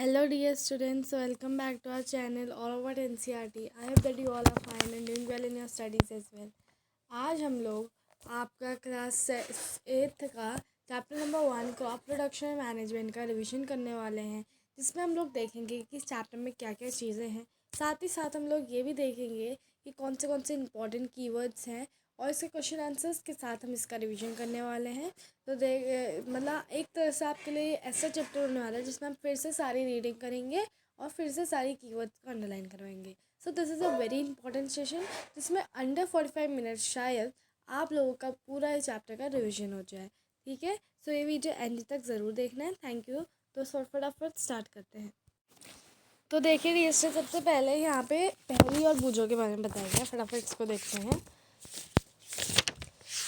Hello dear students, welcome back to our channel All About NCERT. I hope that you all are fine and doing well in your studies as well. आज हम लोग आपका class 8th का chapter number 1 crop production management का revision करने वाले हैं, जिसमें हम लोग देखेंगे कि इस चैप्टर में क्या क्या चीज़ें हैं। साथ ही साथ हम लोग ये भी देखेंगे कि कौन से इंपॉर्टेंट कीवर्ड्स हैं और इसके क्वेश्चन आंसर्स के साथ हम इसका रिवीजन करने वाले हैं। तो मतलब एक तरह से आपके लिए ऐसा चैप्टर होने वाला है जिसमें हम फिर से सारी रीडिंग करेंगे और फिर से सारी कीवर्ड्स को अंडरलाइन करवाएंगे। So this is a very important session जिसमें अंडर 45 मिनट्स शायद आप लोगों का पूरा इस चैप्टर का रिवीजन हो जाए। ठीक है, सो ये वीडियो एंड तक ज़रूर देखना है। Thank you. तो फटाफट स्टार्ट करते हैं। तो देखिए रजिस्टर, सबसे पहले यहाँ पे पहली और बूझों के बारे में बताया गया। फटाफट इसको देखते हैं।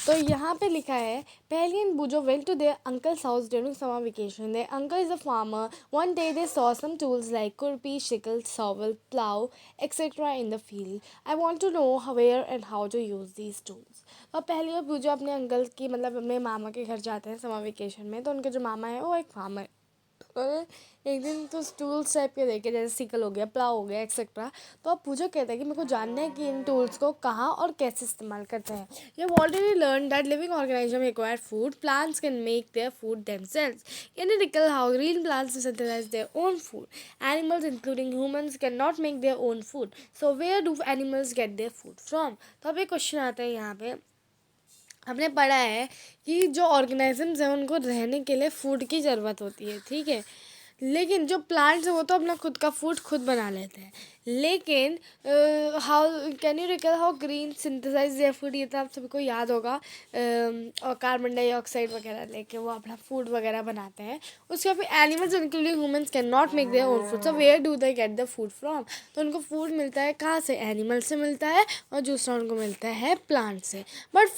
तो यहाँ पे लिखा है, Paheli and Boojho went to their uncle's house during summer vacation. Their uncle is a farmer. One day they saw some tools like kurpi, sickle, shovel, plow, etc. in the field. I want to know where and how to use these tools. और पहली और बूजो अपने uncle की मतलब अपने मामा के घर जाते हैं समर वेकेशन में। तो उनके जो मामा है वो एक फार्मर है। और एक दिन तो टूल्स टाइप के देखे, जैसे सिकल हो गया, प्लाव हो गया, एक्सेट्रा। तो अब पूछो कहता है कि मेरे को जानना है कि इन टूल्स को कहाँ और कैसे इस्तेमाल करते हैं। You have already learn that living organism require food. Plants can make their food themselves. Can you recall how green plants synthesise their own food? Animals including humans can not make their own food. So where do animals get their food from? तो अब एक question आता है यहाँ पे। हमने पढ़ा है कि जो ऑर्गेनिजम्स हैं उनको रहने के लिए फूड की ज़रूरत होती है, ठीक है। लेकिन जो प्लांट्स हैं वो तो अपना खुद का फूड खुद बना लेते हैं। लेकिन how can you recall how green synthesise their food? ये तो आप सभी को याद होगा। और कार्बन डाइऑक्साइड वगैरह लेके वो अपना फूड वगैरह बनाते हैं। उसके बाद animals including humans can not make their own food. So where do they get the food from? तो उनको फूड मिलता है कहाँ से? एनिमल से मिलता है और दूसरा उनको मिलता है प्लांट से. But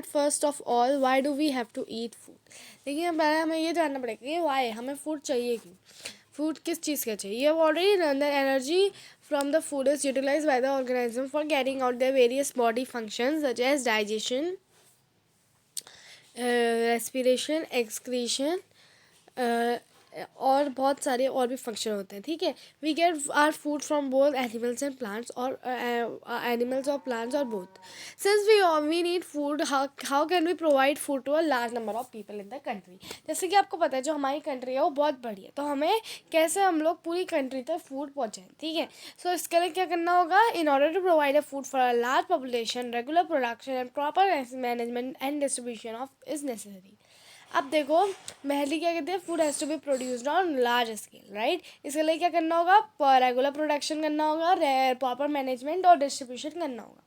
first of all why do we have to eat food? लेकिन पहले हमें ये जानना पड़ेगा कि वाई हमें फूड चाहिए क्यों. फूड किस चीज़ का चाहिए? You have already learn that energy from the food is utilised by the organism for carrying out their various body functions such as digestion, respiration, excretion और बहुत सारे और भी फंक्शन होते हैं, ठीक है. We get our food from both animals and plants और एनिमल्स और प्लांट्स और both. Since we need food, how can we provide food to a large number of people in the country? जैसे कि आपको पता है जो हमारी कंट्री है वो बहुत बड़ी है, तो हमें कैसे हम लोग पूरी कंट्री तक फूड पहुँचाएं, ठीक है. सो इसके लिए क्या करना होगा? In order to provide a food for a large population, regular production and proper management and distribution of is necessary. अब देखो, पहली क्या कहते हैं? Food has to be produced on large scale, right. इसके लिए क्या करना होगा? रेगुलर प्रोडक्शन करना होगा, प्रॉपर मैनेजमेंट और डिस्ट्रीब्यूशन करना होगा.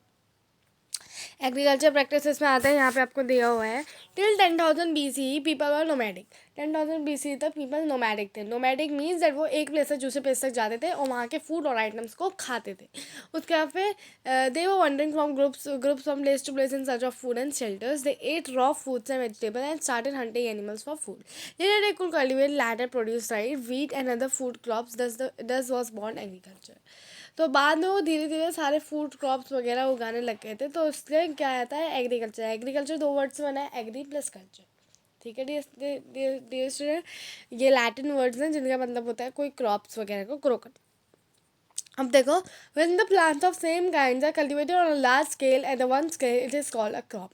एग्रीकल्चर प्रैक्टिसेस में आता है, यहाँ पे आपको दिया हुआ है. Till 10,000 BCE people are nomadic. 10,000 BCE तक पीपल नोमैडिक थे. नोमैडिक मीन्स दैट वो एक प्लेस से दूसरे प्लेस तक जाते थे और वहाँ के फूड और आइटम्स को खाते थे. उसके बाद फिर they were wandering from groups from place to place in search of food and shelters. They ate raw foods and vegetable and started hunting animals for food. Later they could cultivate land and produce rice, wheat and other food crops. Thus was born agriculture. तो बाद में वो धीरे धीरे सारे food crops वगैरह उगाने लग गए थे. तो उससे क्या आता है? एग्रीकल्चर. एग्रीकल्चर दो वर्ड से बना है, एग्री प्लस कल्चर, ठीक है डियर स्टूडेंट. ये लैटिन वर्ड्स हैं जिनका मतलब होता है कोई क्रॉप्स वगैरह को ग्रो कर. अब देखो, when the plants of same kinds are cultivated on a large scale at the one scale, it is called a crop.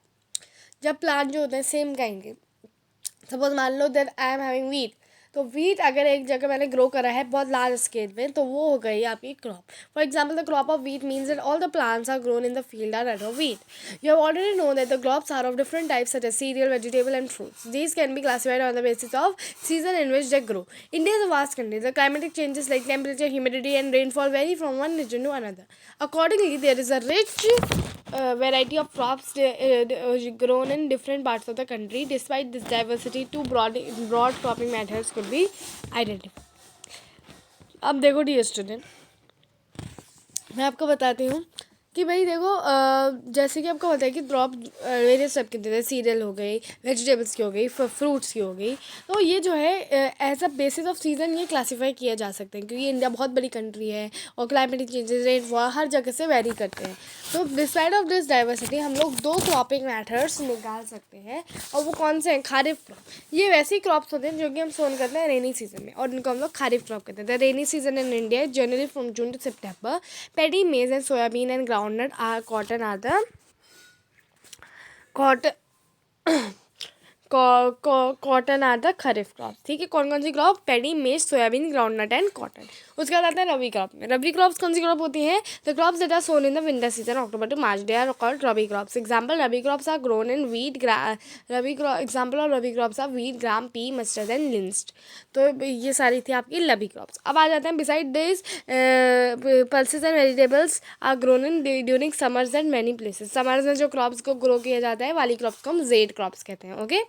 जब प्लांट जो होते हैं सेम काइंड के, सपोज मान लो that I am having wheat. तो वीट अगर एक जगह मैंने ग्रो करा है बहुत लार्ज स्केल में, तो वो हो गई आपकी crop. For example the crop of wheat means that all the plants are grown in the field are that of wheat. You have already know that the crops are of different types such as cereal, vegetable and fruits. These can be classified on the basis of season in which they grow. India is a vast country. The climatic changes like temperature, humidity and rainfall vary from one region to another. Accordingly, there is a rich variety of crops grown in different parts of the country. Despite this diversity, two broad cropping methods could be identified. अब देखो dear student, मैं आपको बताती हूँ कि भाई देखो जैसे कि आपको पता है कि क्रॉप वेरियस टाइप के देते हैं, सीरियल हो गई, वेजिटेबल्स की हो गई, फ्रूट्स की हो गई। तो ये जो है as a basis of season ये क्लासीफाई किया जा सकते हैं, क्योंकि इंडिया बहुत बड़ी कंट्री है और क्लाइमेटिक चेंजेस, रेन हर जगह से वेरी करते हैं। तो डिसाइड ऑफ दिस डाइवर्सिटी हम लोग 2 क्रॉपिंग मेथड्स निकाल सकते हैं, और वो कौन से हैं? खारिफ क्रॉप। ये वैसी क्रॉप्स होते हैं जो कि हम सोन करते हैं रेनी सीजन में, और इनको हम लोग खारिफ क्रॉप कहते हैं। The rainy season in India generally from June to September. Paddy, maize and soybean and groundnut are cotton are the cotton cotton are the kharif crop. ठीक है, कौन कौन सी crop? Paddy, maize, soybean, groundnut and cotton. उसके बाद आता है रबी crop में। रबी क्रॉप्स कौन सी क्रॉप होती हैं? The crops that are sown in the winter season October to March, they are called rabi crops. Example rabi crops are grown in wheat, example of rabi crops are wheat, gram, pea, mustard and linseed. तो ये सारी थी आपकी रबी crops. अब आ जाते हैं beside this pulses and vegetables are grown in during summers and many places. Summers में जो क्रॉप्स को ग्रो किया जाता है वाली क्रॉप्स को हम जेड क्रॉप्स कहते हैं। ओके,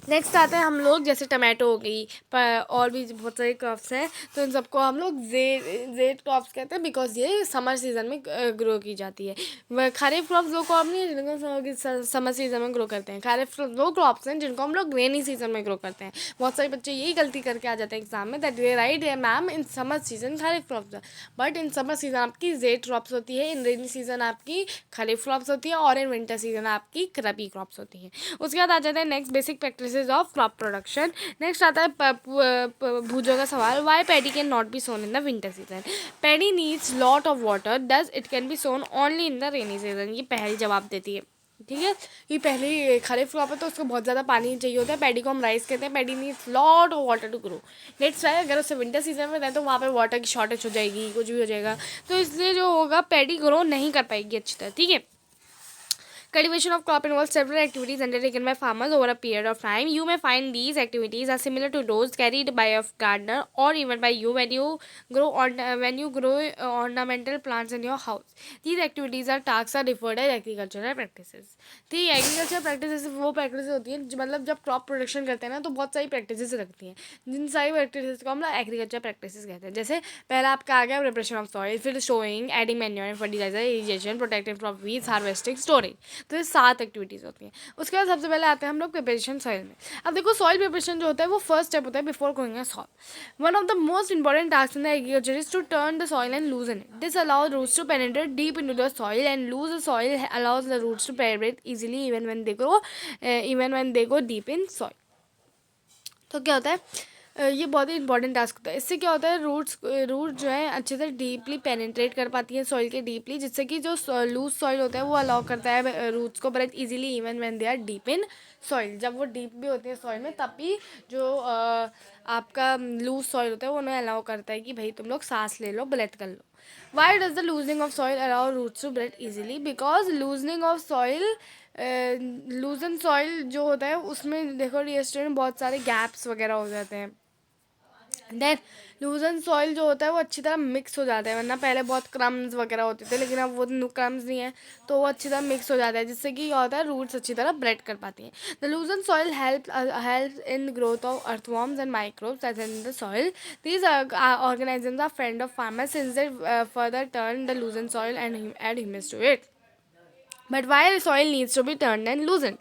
नेक्स्ट आते हैं हम लोग, जैसे टमाटो हो गई, और भी बहुत सारी क्रॉप्स हैं, तो इन सबको हम लोग जेड क्रॉप्स कहते हैं, बिकॉज ये समर सीजन में ग्रो की जाती है। खरीफ क्रॉप्स वो क्रॉप नहीं है जिनको समर सीजन में ग्रो करते हैं। खरीफ वो क्रॉप्स हैं जिनको हम लोग रेनी सीजन में ग्रो करते हैं। बहुत सारे बच्चे यही गलती करके आ जाते हैं एग्जाम में, that they right ma'am in summer season kharif crops, but in summer season आपकी जेड क्रॉप्स होती है, इन रेनी सीजन आपकी खरीफ क्रॉप्स होती है, और इन विंटर सीजन आपकी रबी क्रॉप्स होती है। उसके बाद आ जाता है next basic practice of crop production. Next आता है भूजों का सवाल। Why paddy can not be sown in the winter season? Paddy needs lot of water, does it can be sown only in the rainy season. ये पहली जवाब देती है। ठीक है, ये पहली खरीफ क्रॉप है तो उसको बहुत ज़्यादा पानी चाहिए होता है। पैडी को हम राइस कहते हैं। Paddy needs lot of water to grow. Next है, अगर उसे विंटर सीजन में रहता है तो वहाँ पे वाटर की शॉर्टेज हो जाएगी, कुछ भी हो जाएगा, तो इसलिए जो होगा पैडी ग्रो नहीं कर पाएगी अच्छी तरह। ठीक है, cultivation of crop involves several activities undertaken by farmers over a period of time. You may find these activities are similar to those carried by a gardener or even by you when you grow ornamental plants in your house. These activities are tasks are referred as agricultural practices. तो ये agriculture practices वो practice होती है मतलब जब crop production करते हैं ना, तो बहुत सारी प्रैक्टिसेस रखती हैं, जिन सारी प्रैक्टिसेस को हम लोग एग्रीकल्चर प्रैक्टिसेस कहते हैं। जैसे पहला आपका आ गया प्रिपरेशन ऑफ सॉइल, फिर sowing, adding manure, fertiliser, irrigation, protecting from weeds, harvesting, storage. तो ये 7 एक्टिविटीज़ होती हैं। उसके बाद सबसे पहले आते हैं हम लोग प्रिपरेशन सॉइल में। अब देखो, सॉइल प्रिपरेशन जो होता है वो फर्स्ट स्टेप होता है before going a soil. One of the most important task in the agriculture is to turn the soil and loosen it. This allows roots to penetrate deep into the soil and loose the soil allows the roots to penetrate easily even when they go deep in soil. तो क्या होता है, ये बहुत ही important task होता है। इससे क्या होता है, रूट जो है अच्छे से डीपली पेनिट्रेट कर पाती है सॉइल के डीपली, जिससे कि जो लूज सॉइल होता है वो अलाउ करता है रूट्स को breathe easily even when they are deep in soil. जब वो डीप भी होती है सॉइल में तब भी जो आपका लूज सॉइल होता है वो उन्हें अलाउ करता है कि भाई तुम लोग सांस ले लो, ब्रेथ कर लो। Why does the loosening of soil allow roots to breathe easily? Because loosening of soil loosen soil जो होता है उसमें देखो स्टूडेंट बहुत सारे गैप्स वगैरह हो जाते हैं। देन लूजन सॉइल जो होता है वो अच्छी तरह मिक्स हो जाता है, वरना पहले बहुत क्रम्स वगैरह होते थे, लेकिन अब वो क्रम्स नहीं है तो वो अच्छी तरह मिक्स हो जाता है, जिससे कि क्या होता है, रूट्स अच्छी तरह ब्रेड कर पाती हैं। The loosen soil help in growth of earthworms and microbes as in the soil. These organisms are friend of farmers since they further turn the loosen soil and add humus to it. But why soil needs to be turn and loosen?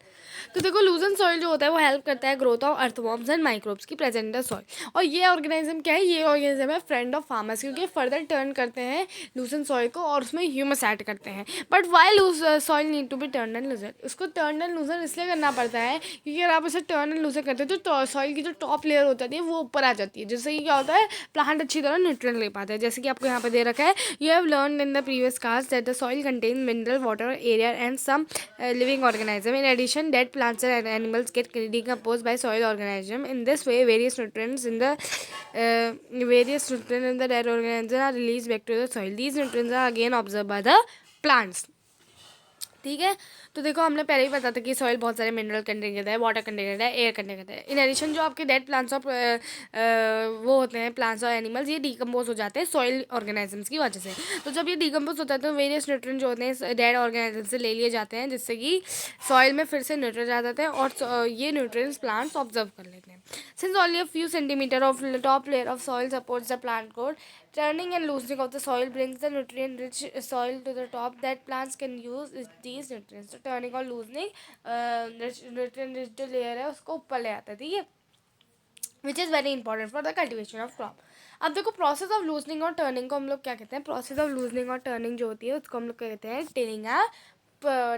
तो देखो, लूजन soil जो होता है वो help करता है growth of earthworms and microbes की present in the soil. और ये ऑर्गेनिज्म क्या है, ये ऑर्गेनिज्म है फ्रेंड ऑफ फार्मर्स, क्योंकि फर्दर टर्न करते हैं लूजन सॉइल को और उसमें ह्यूमस ऐड करते हैं। But why loose soil need to be turn and loosen? उसको टर्न एंड लूजन इसलिए करना पड़ता है क्योंकि अगर आप उसे टर्न एंड लूजन करते हैं तो सॉइल की जो टॉप लेयर हो जाती है वो ऊपर आ जाती है, जिससे कि क्या होता है, प्लांट अच्छी तरह न्यूट्रिएंट ले पाता है। जैसे कि आपको यहाँ पे दे रखा है, you have learn in the previous class that the soil contain mineral, water, air and some living organism. In addition, dead plants and animals get decomposed by soil organism. In this way, various nutrients in the dead organism are released back to the soil. These nutrients are again absorbed by the plants. ठीक है, तो देखो हमने पहले ही बताया था कि soil बहुत सारे मिनरल कंटेन करता है, वाटर कंटेन करता है, एयर कंटेन करता है। इन एडिशन जो आपके डेड प्लांट्स ऑफ वो होते हैं, प्लांट्स और एनिमल्स, ये डिकम्पोज हो जाते हैं सॉइल ऑर्गेनिजम्स की वजह से। तो जब ये डिकम्पोज होता है तो वेरियस न्यूट्रिएंट जो होते हैं डेड ऑर्गेनिज्म से ले लिए जाते हैं, जिससे कि सॉइल में फिर से न्यूट्रिएंट आ जाते हैं और ये न्यूट्रिएंट्स प्लांट्स ऑब्जर्व कर लेते हैं। Since only a few centimeter of top layer of soil supports the plant growth, turning and loosening of the soil brings the nutrient-rich soil to the top that plants can use these nutrients. तो turning और loosening nutrient-rich जो layer है उसको ऊपर ले आता है, ठीक है, which is very important for the cultivation of crop. अब देखो प्रोसेस ऑफ लूजनिंग और टर्निंग को हम लोग क्या कहते हैं. प्रोसेस ऑफ लूजनिंग और टर्निंग जो होती है उसको हम लोग क्या कहते हैं, टिलिंग या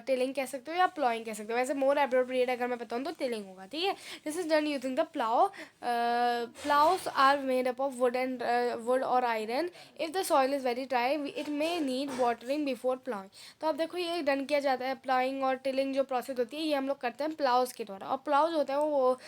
टिलिंग कह सकते हो या प्लॉइंग कह सकते हो. वैसे मोर अप्रोप्रिएट अगर मैं बताऊँ तो टिलिंग होगा, ठीक है. This is done using the plough. Ploughs are made up of wood और iron. If the soil is very dry it may need watering before ploughing. तो अब देखो ये डन किया जाता है. प्लाइंग और टिलिंग जो प्रोसेस होती है ये हम लोग करते हैं प्लाउज के द्वारा. और प्लाउज होते हैं वो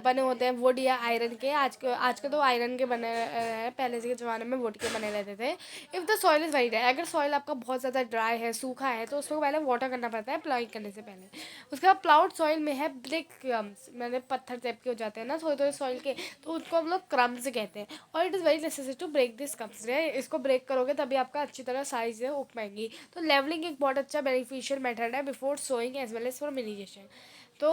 बने होते हैं वुड या आयरन के. आज के तो आयरन के बने हैं, पहले के ज़माने में वुड के बने रहते थे. If the soil is very dry, अगर सॉइल आपका बहुत ज़्यादा ड्राई है, सूखा है, तो उसको पहले वाटर करना पड़ता है प्लाइंग करने से पहले. उसके बाद प्लाउड सॉइल में है ब्रिक क्रम्स, मैंने पत्थर टाइप के हो जाते हैं ना थोड़े थोड़े सॉइल के, तो उनको हम लोग क्रम्स कहते हैं. और it is very necessary to break this crumbs. इसको ब्रेक करोगे तभी आपका अच्छी तरह साइज है उग पाएंगी. तो लेवलिंग एक बहुत अच्छा बेनिफिशियल मेथड है before sowing as well as for irrigation. तो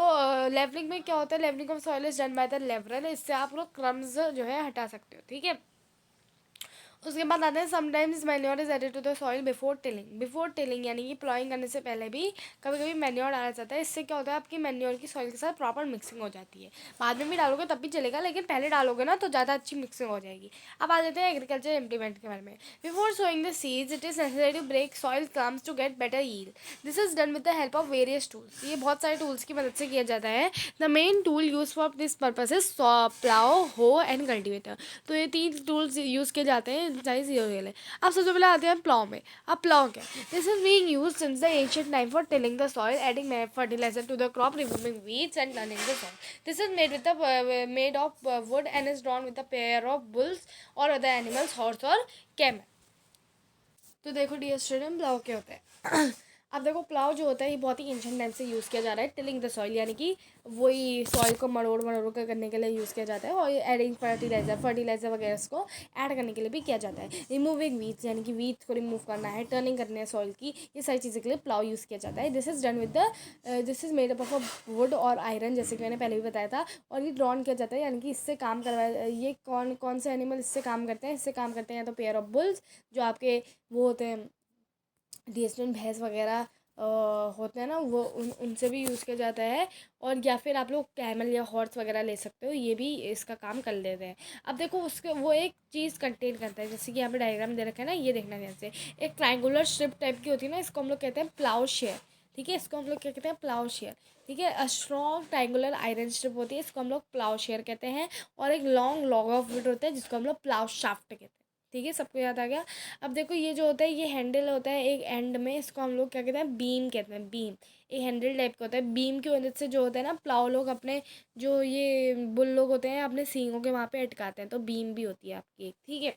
लेवलिंग में क्या होता है, levelling of soil is done by the leveller. इससे आप लोग क्रम्स जो है हटा सकते हो, ठीक है. उसके बाद आते हैं sometimes manure is added to the soil before tilling. Before tilling यानी कि प्लॉइंग करने से पहले भी कभी कभी मैन्योर डाला जाता है. इससे क्या होता है, आपकी मैन्योर की सॉइल के साथ प्रॉपर मिक्सिंग हो जाती है. बाद में भी डालोगे तब भी चलेगा, लेकिन पहले डालोगे ना तो ज़्यादा अच्छी मिक्सिंग हो जाएगी. अब आ जाते हैं एग्रीकल्चर इम्प्लीमेंट के बारे में. Before sowing the seeds it is necessary to break soil crumbs to get better yield. This is done with the help of various tools. ये बहुत सारे टूल्स की मदद से किया जाता है. The main tool use for this purpose is plough, हो एंड कल्टिवेटर. तो ये 3 टूल्स यूज़ किए जाते हैं सारी चीज़ों के लिए. अब सबसे पहले आते हैं प्लाव में. अब प्लाव क्या है, this is being used since the ancient time for tilling the soil, adding fertiliser to the crop, removing weeds and turning the soil. This is made of wood and is drawn with a pair of bulls और other animals, horse और camel. तो देखो dear student, plough क्या होता है. अब देखो plough जो होता है ये बहुत ही एंशिएंट टाइम से यूज़ किया जा रहा है टिलिंग द सॉइल, यानी कि वही सॉइल को मरोड़ मरोड़ कर करने के लिए यूज़ किया जाता है. और एडिंग फर्टिलाइजर वगैरह इसको ऐड करने के लिए भी किया जाता है. रिमूविंग वीड्स यानी कि वीड्स को रिमूव करना है, टर्निंग करनी है सॉइल की, ये सारी चीज़ों के लिए प्लाव यूज़ किया जाता है. This is done with this is made up of wood और आयरन, जैसे कि मैंने पहले भी बताया था. और ये ड्रॉन किया जाता है, यानी कि इससे काम करवाया. ये कौन कौन से एनिमल इससे काम करते हैं, इससे काम करते हैं या तो पेयर ऑफ बुल्स जो आपके वो होते हैं डीएसएन भैंस वगैरह होते हैं ना, वो उनसे भी यूज़ किया जाता है. और या फिर आप लोग कैमल या हॉर्स वगैरह ले सकते हो, ये भी इसका काम कर लेते हैं. अब देखो उसके वो एक चीज़ कंटेन करता है, जैसे कि यहाँ पे डायग्राम दे रखा है ना, ये देखना ध्यान से. एक ट्रायंगुलर स्ट्रिप टाइप की होती है ना, इसको हम लोग कहते हैं प्लाउ शेयर, ठीक है. इसको हम लोग क्या कहते हैं, प्लाउ शेयर, ठीक है. A strong triangular iron strip होती है, इसको हम लोग प्लाउ शेयर कहते हैं. और एक लॉन्ग लॉग ऑफ वुड होता है जिसको हम लोग प्लाउ शाफ्ट कहते हैं, ठीक है. सबको याद आ गया. अब देखो ये जो होता है ये हैंडल होता है एक एंड में, इसको हम लोग क्या कहते हैं, बीम कहते हैं. बीम एक हैंडल टाइप का होता है. बीम की मदद से जो होता है ना, प्लाव लोग अपने जो ये बुल लोग होते हैं अपने सींगों के वहाँ पे अटकाते हैं, तो बीम भी होती है आपकी एक, ठीक है.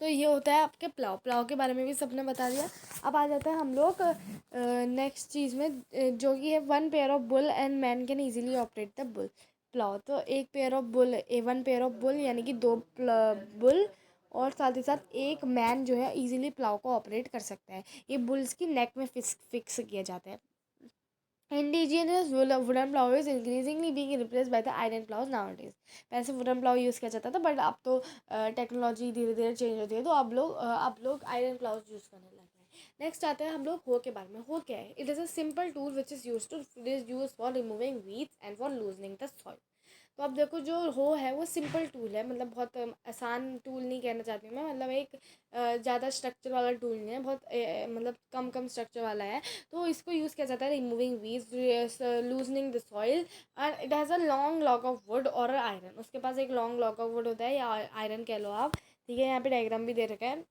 तो ये होता है आपके प्लाव. प्लाव के बारे में भी सबने बता दिया. अब आ जाता है हम लोग नेक्स्ट चीज़ में जो कि है one pair of bull and man can easily operate the bull plough. तो एक pair of bull, one pair of bull यानी कि 2 बुल और साथ ही साथ एक मैन जो है इजीली प्लाव को ऑपरेट कर सकता है. ये बुल्स की नेक में फिक्स किया जाता है. Indigenous wooden plough is increasingly being replaced by the iron ploughs nowadays. पहले वुडन प्लाव यूज़ किया जाता था, बट अब तो टेक्नोलॉजी धीरे धीरे चेंज होती है, तो अब लोग आयरन प्लाउज यूज़ करने लगे हैं. नेक्स्ट आते हैं हम लोग हो के बारे में. हो क्या है, it is a simple tool which is use for removing weeds and for loosening the soil. तो अब देखो जो हो है वो सिंपल टूल है, मतलब बहुत आसान टूल नहीं कहना चाहती हूँ मैं, मतलब एक ज़्यादा स्ट्रक्चर वाला टूल नहीं है, बहुत मतलब कम कम स्ट्रक्चर वाला है. तो इसको यूज़ किया जाता है removing weeds, loosening the soil. And it has a long lock of wood और आयरन. उसके पास एक लॉन्ग लॉक ऑफ वुड होता है या आयरन कह लो आप, ठीक है. यहाँ पे डायग्राम भी दे रखा है,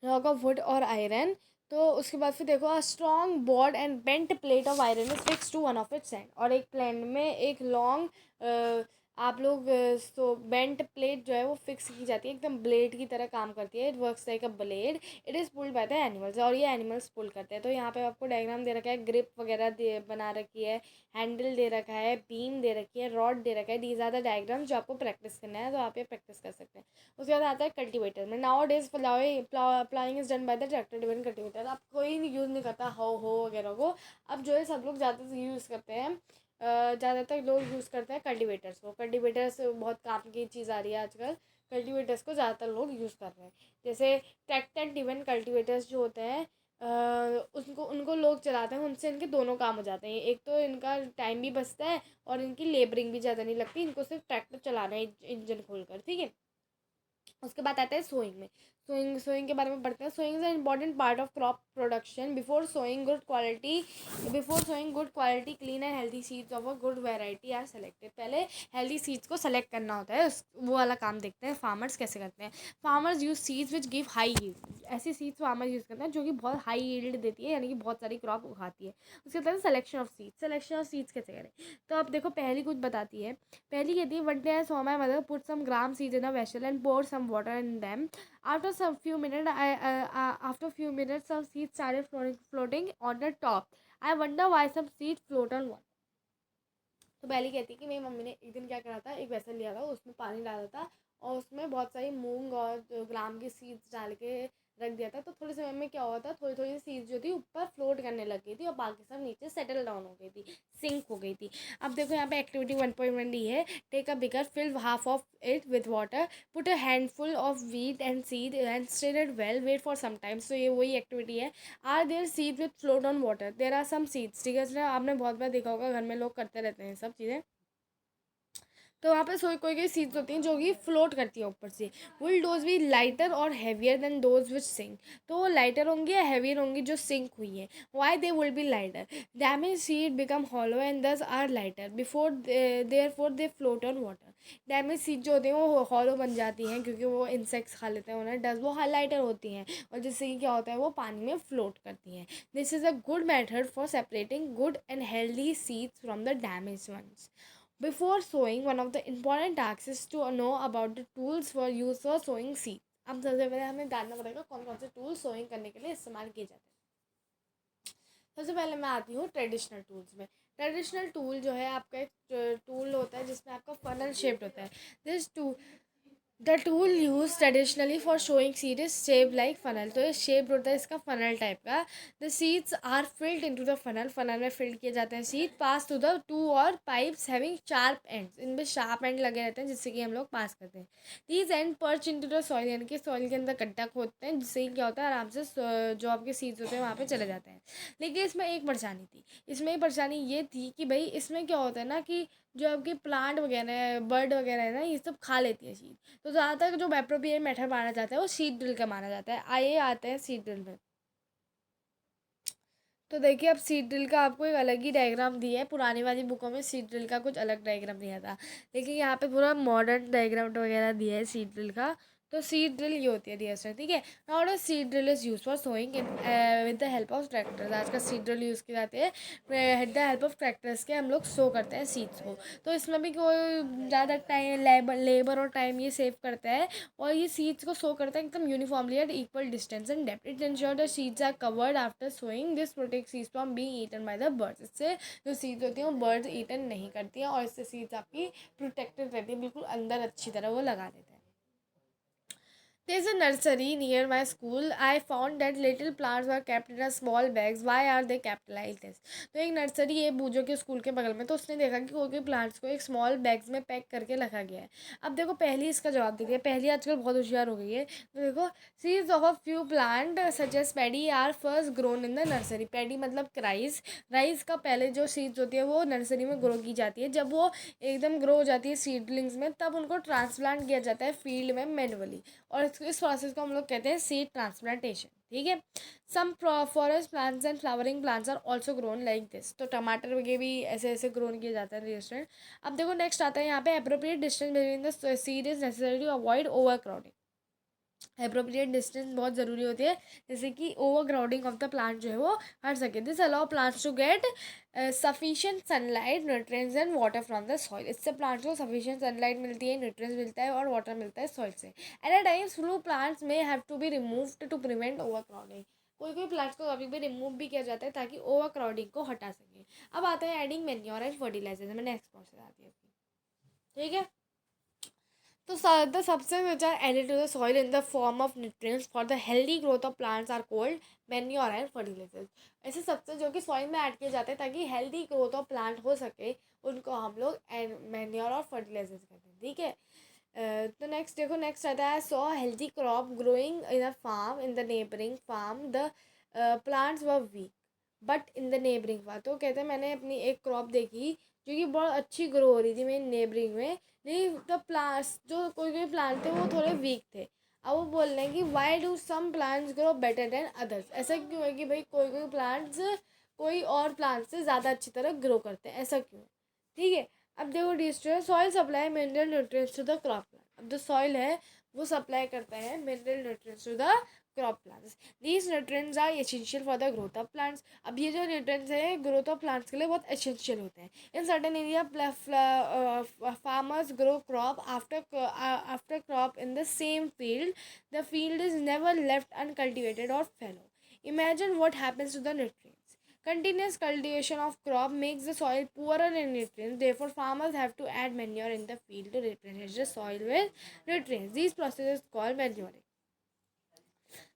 लॉक ऑफ वुड और आयरन. तो उसके बाद फिर देखो, a strong board and bent plate of iron is fix to one of its end. और एक प्लेन में एक लॉन्ग आप लोग तो बेंट प्लेट जो है वो फिक्स की जाती है, एकदम ब्लेड की तरह काम करती है. It works like a blade. It is pulled by the animals, और ये एनिमल्स पुल करते हैं. तो यहाँ पे आपको डायग्राम दे रखा है, ग्रिप वगैरह बना रखी है, हैंडल दे रखा है, बीम दे रखी है, रॉड दे रखा है. दीज आर द डायग्राम जो आपको प्रैक्टिस करना है, तो आप ये प्रैक्टिस कर सकते हैं. उसके बाद आता है कल्टीवेटर में. Now days प्लाइंग is done by the tractor driven cultivator. अब कोई नहीं यूज़ नहीं करता हो वगैरह को. अब जो है सब लोग ज़्यादा से यूज़ करते हैं ज़्यादातर लोग यूज़ करते हैं कल्टीवेटर्स को। कल्टीवेटर्स बहुत काम की चीज़ आ रही है आजकल। कल्टीवेटर्स को ज़्यादातर लोग यूज़ कर रहे हैं। जैसे ट्रैक्टर ड्रिवन कल्टीवेटर्स जो होते हैं, उनको उनको लोग चलाते हैं, उनसे इनके दोनों काम हो जाते हैं। एक तो इनका टाइम भी बचता है और इनकी लेबरिंग भी ज़्यादा नहीं लगती। इनको सिर्फ ट्रैक्टर चलाना है इंजन खोलकर, ठीक है। उसके बाद आता है सोइंग में। सोइंग के बारे में पढ़ते हैं। Sowing is a important part of crop production. Before sowing good quality clean and healthy seeds of a good variety are selected. पहले हेल्दी सीड्स को सेलेक्ट करना होता है, वो वाला काम देखते हैं फार्मर्स कैसे करते हैं। Farmers use seeds which give high yield. ऐसी सीड्स फार्मर्स यूज़ करते हैं जो कि बहुत हाई यील्ड देती है, यानी कि बहुत सारी क्रॉप उगाती है। उसके बाद selection of seeds. Selection of seeds कैसे करें, तो अब देखो पहली कुछ बताती है। पहली कहती है, one day I saw my mother put some gram seeds in a vessel and pour some water in them. After some few minutes, after few minutes, some seeds started floating on the top. I wonder why some seeds float on water. तो पहले कहती है कि मेरी mummy ने एक दिन क्या करा था, एक वेसल लिया था, उसमें पानी डाला था और उसमें बहुत सारी मूंग और ग्राम की सीड्स डाल के रख दिया था। तो थोड़े समय में क्या हुआ था, थोड़ी थोड़ी सीड्स जो थी ऊपर फ्लोट करने लग गई थी और बाकी सब नीचे सेटल डाउन हो गई थी, सिंक हो गई थी। अब देखो यहाँ पे एक्टिविटी 1.1 दी है। Take a beaker, fill half of it with water, put a handful of wheat and seed and stir it well, wait for some times. तो ये वही एक्टिविटी है। Are there seed with float on water, there are some seeds, ठीक है। इसलिए आपने बहुत बार देखा होगा, घर में लोग करते रहते हैं सब चीज़ें। तो वहाँ पे कोई कोई सीड्स होती हैं जो कि फ्लोट करती हैं ऊपर से। विल डोज बी लाइटर और heavier than those which sink. तो वो लाइटर होंगी या हैवियर होंगी जो सिंक हुई है। Why they will be lighter, damage seed become hollow and thus are lighter before therefore they float on water. Damage seed जो होती हैं वो हॉलो बन जाती हैं क्योंकि वो इंसेक्ट्स खा लेते हैं उन्हें, डस वो हाईलाइटर होती हैं और जिससे कि क्या होता है वो पानी में फ्लोट करती हैं। This is a good method for separating good and healthy seeds from the damage ones. Before sowing, one of the important tasks is to know about the tools for use for sowing seed. अब सबसे पहले हमें जानना पड़ेगा कौन कौन से tool sowing करने के लिए इस्तेमाल किए जाते हैं। सबसे पहले मैं आती हूँ ट्रेडिशनल टूल्स में। ट्रेडिशनल टूल जो है आपका एक टूल होता है जिसमें आपका फनल शेप्ड होता है। This to the tool use traditionally for sowing seed is shape like funnel. तो ये शेप होता है इसका फनल टाइप का। The seeds are filled into the funnel, funnel में फिल्ड किए जाते हैं seed, pass to the two और पाइप्स हैविंग शार्प एंड्स। इनमें शार्प एंड लगे रहते हैं जिससे कि हम लोग पास करते हैं। These and perch into the soil, यानी कि सॉइल के अंदर गड्ढा खोदते हैं जिससे कि क्या होता है आराम से जो आपके सीड्स होते हैं वहाँ पे चले जाते हैं। लेकिन इसमें एक परेशानी थी। इसमें एक परेशानी ये थी कि भाई इसमें क्या होता है ना कि जो आपके प्लांट वगैरह है, बर्ड वगैरह है ना, ये सब खा लेती है सीड। तो ज़्यादातर जो एप्रोप्रिएट मेथड माना जाता है वो सीड ड्रिल का माना जाता है। आइए आते हैं सीड ड्रिल में। तो देखिए अब सीड ड्रिल का आपको एक अलग ही डायग्राम दिया है। पुरानी वाली बुकों में सीड ड्रिल का कुछ अलग डायग्राम दिया था, लेकिन यहाँ पे पूरा मॉडर्न डायग्राम वगैरह दिया है सीड ड्रिल का। तो सीड ड्रिल ये होती है डियर स्टूडेंट, ठीक है। Now the seed drill is use for sowing in with the help of tractors. आज का सीड ड्रिल यूज़ किए जाते हैं with the help of tractors के, हम लोग सो करते हैं सीड्स को। तो इसमें भी कोई ज़्यादा टाइम लेबर और टाइम ये सेव करता है और ये सीड्स को सो करता है एकदम uniformly at equal distance and depth. It insure the seeds are covered after sowing. This protect seeds from being eaten by the birds. इससे जो सीड्स होती हैं वो बर्ड्स ईटन नहीं करती हैं और इससे सीड्स आपकी प्रोटेक्टेड रहती है, बिल्कुल अंदर अच्छी तरह वो लगा देते हैं। There is a nursery near my school. I found that little plants were kept in a small bags. Why are they kept like this? तो एक नर्सरी है बूजो के स्कूल के बगल में, तो उसने देखा कि कोई कोई प्लांट्स को एक स्मॉल बैग्स में पैक करके रखा गया है। अब देखो पहली इसका जवाब देखिए, पहली आजकल बहुत होशियार हो गई है। तो देखो seeds of a few plant such as paddy are first grown in the nursery. Paddy मतलब राइस। राइस का पहले जो सीड्स होती है वो नर्सरी में ग्रो की जाती है। जब वो एकदम ग्रो हो जाती है सीडलिंग्स में, तब उनको ट्रांसप्लांट किया जाता है फील्ड में मैनुअली, और इस प्रोसेस को हम लोग कहते हैं सीड ट्रांसप्लांटेशन, ठीक है। Some forest plants and flowering plants are also grown like this. तो टमाटर वगैरह भी ऐसे ऐसे ग्रोन किए जाते हैं रेस्टोरेंट। अब देखो नेक्स्ट आता है यहाँ पे, appropriate distance between the seed is necessary to avoid overcrowding. Appropriate distance बहुत ज़रूरी होती है जैसे कि overcrowding of the plant जो है वो हट सके। This allow plants to get sufficient sunlight, nutrients and water from the soil. इससे प्लांट्स को सफिशिएंट सनलाइट मिलती है, न्यूट्रिएंट्स मिलता है और वाटर मिलता है सॉइल से। At a times few plants may have to be removed to prevent overcrowding. कोई कोई प्लांट्स को कभी भी रिमूव भी किया जाता है ताकि ओवर क्राउडिंग को हटा सके। अब आता है एडिंग मैन्योर एंड फर्टिलाइजर में, नेक्स्ट प्रोसेस आती है, ठीक है। तो the substance which are added to the soil in the form of nutrients for the healthy growth of plants are called manure and fertilizers. ऐसे substance जो कि soil में ऐड किए जाते हैं ताकि healthy growth of plant हो सके, उनको हम लोग manure और fertilizers कहते हैं, ठीक है. तो नेक्स्ट देखो, नेक्स्ट आता है saw healthy crop growing in a farm in the neighbouring farm the plants were weak but in the neighbouring farm. तो कहते हैं मैंने अपनी एक क्रॉप देखी जो कि बहुत अच्छी ग्रो हो रही थी मेरी नेबरिंग में, लेकिन द प्लांट्स जो कोई कोई प्लांट थे वो थोड़े वीक थे. अब वो बोल रहे हैं कि why do some plants grow better than others. ऐसा क्यों है कि भाई कोई कोई प्लांट्स कोई और प्लांट से ज़्यादा अच्छी तरह ग्रो करते हैं, ऐसा क्यों है, ठीक है. अब देखो destroy soil supply mineral nutrients to the crop plant. अब जो सॉइल है वो सप्लाई करता है mineral nutrients to the crop plants. These nutrients are essential for the growth of plants. अब ये जो न्यूट्रिएंट्स है ग्रोथ ऑफ प्लांट्स के लिए बहुत एसेंशियल होते हैं. In certain area farmers grow crop after crop in the same field. The field is never left uncultivated और fellow. Imagine what happens to the nutrients. Continuous cultivation of crop makes the soil poorer in nutrients. Therefore, farmers have to add manure in the field to replenish the soil with nutrients. These processes called manuring.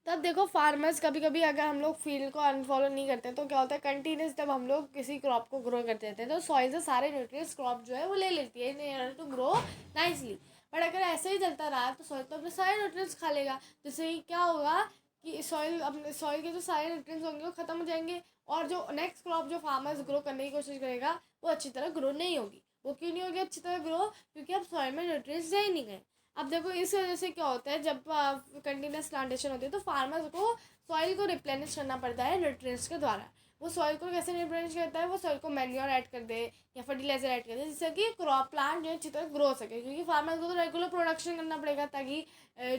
तब देखो farmers कभी कभी अगर हम लोग field को unfollow नहीं करते तो क्या होता है, कंटिन्यूस जब हम लोग किसी क्रॉप को ग्रो करते रहते हैं तो सॉइल से सारे न्यूट्रिएंट्स क्रॉप जो है वो ले लेती है in order to grow nicely. But अगर ऐसे ही चलता रहा तो सॉइल तो अपने सारे न्यूट्रिएंट्स खा लेगा, जिससे क्या होगा कि सॉइल अपने सॉइल के जो सारे न्यूट्रिएंट्स होंगे वो ख़त्म हो जाएंगे और जो नेक्स्ट क्रॉप जो फार्मर्स ग्रो करने की कोशिश करेगा वो अच्छी तरह ग्रो नहीं होगी. वो क्यों नहीं होगी अच्छी तरह ग्रो, क्योंकि अब सॉइल में न्यूट्रिएंट्स जा ही नहीं गए. अब देखो इस वजह से क्या होता है, जब कंटिन्यूस प्लांटेशन होती है तो फार्मर्स को सॉइल को रिप्लेनिश करना पड़ता है न्यूट्रिएंट्स के द्वारा. वो सॉइल को कैसे रिप्लेनिश करता है, वो सॉइल को मैन्योर ऐड कर दे या फर्टिलाइजर ऐड कर दे जिससे कि क्रॉप प्लांट जो है अच्छी तरह ग्रो हो सके, क्योंकि फार्मर्स को तो रेगुलर प्रोडक्शन करना पड़ेगा ताकि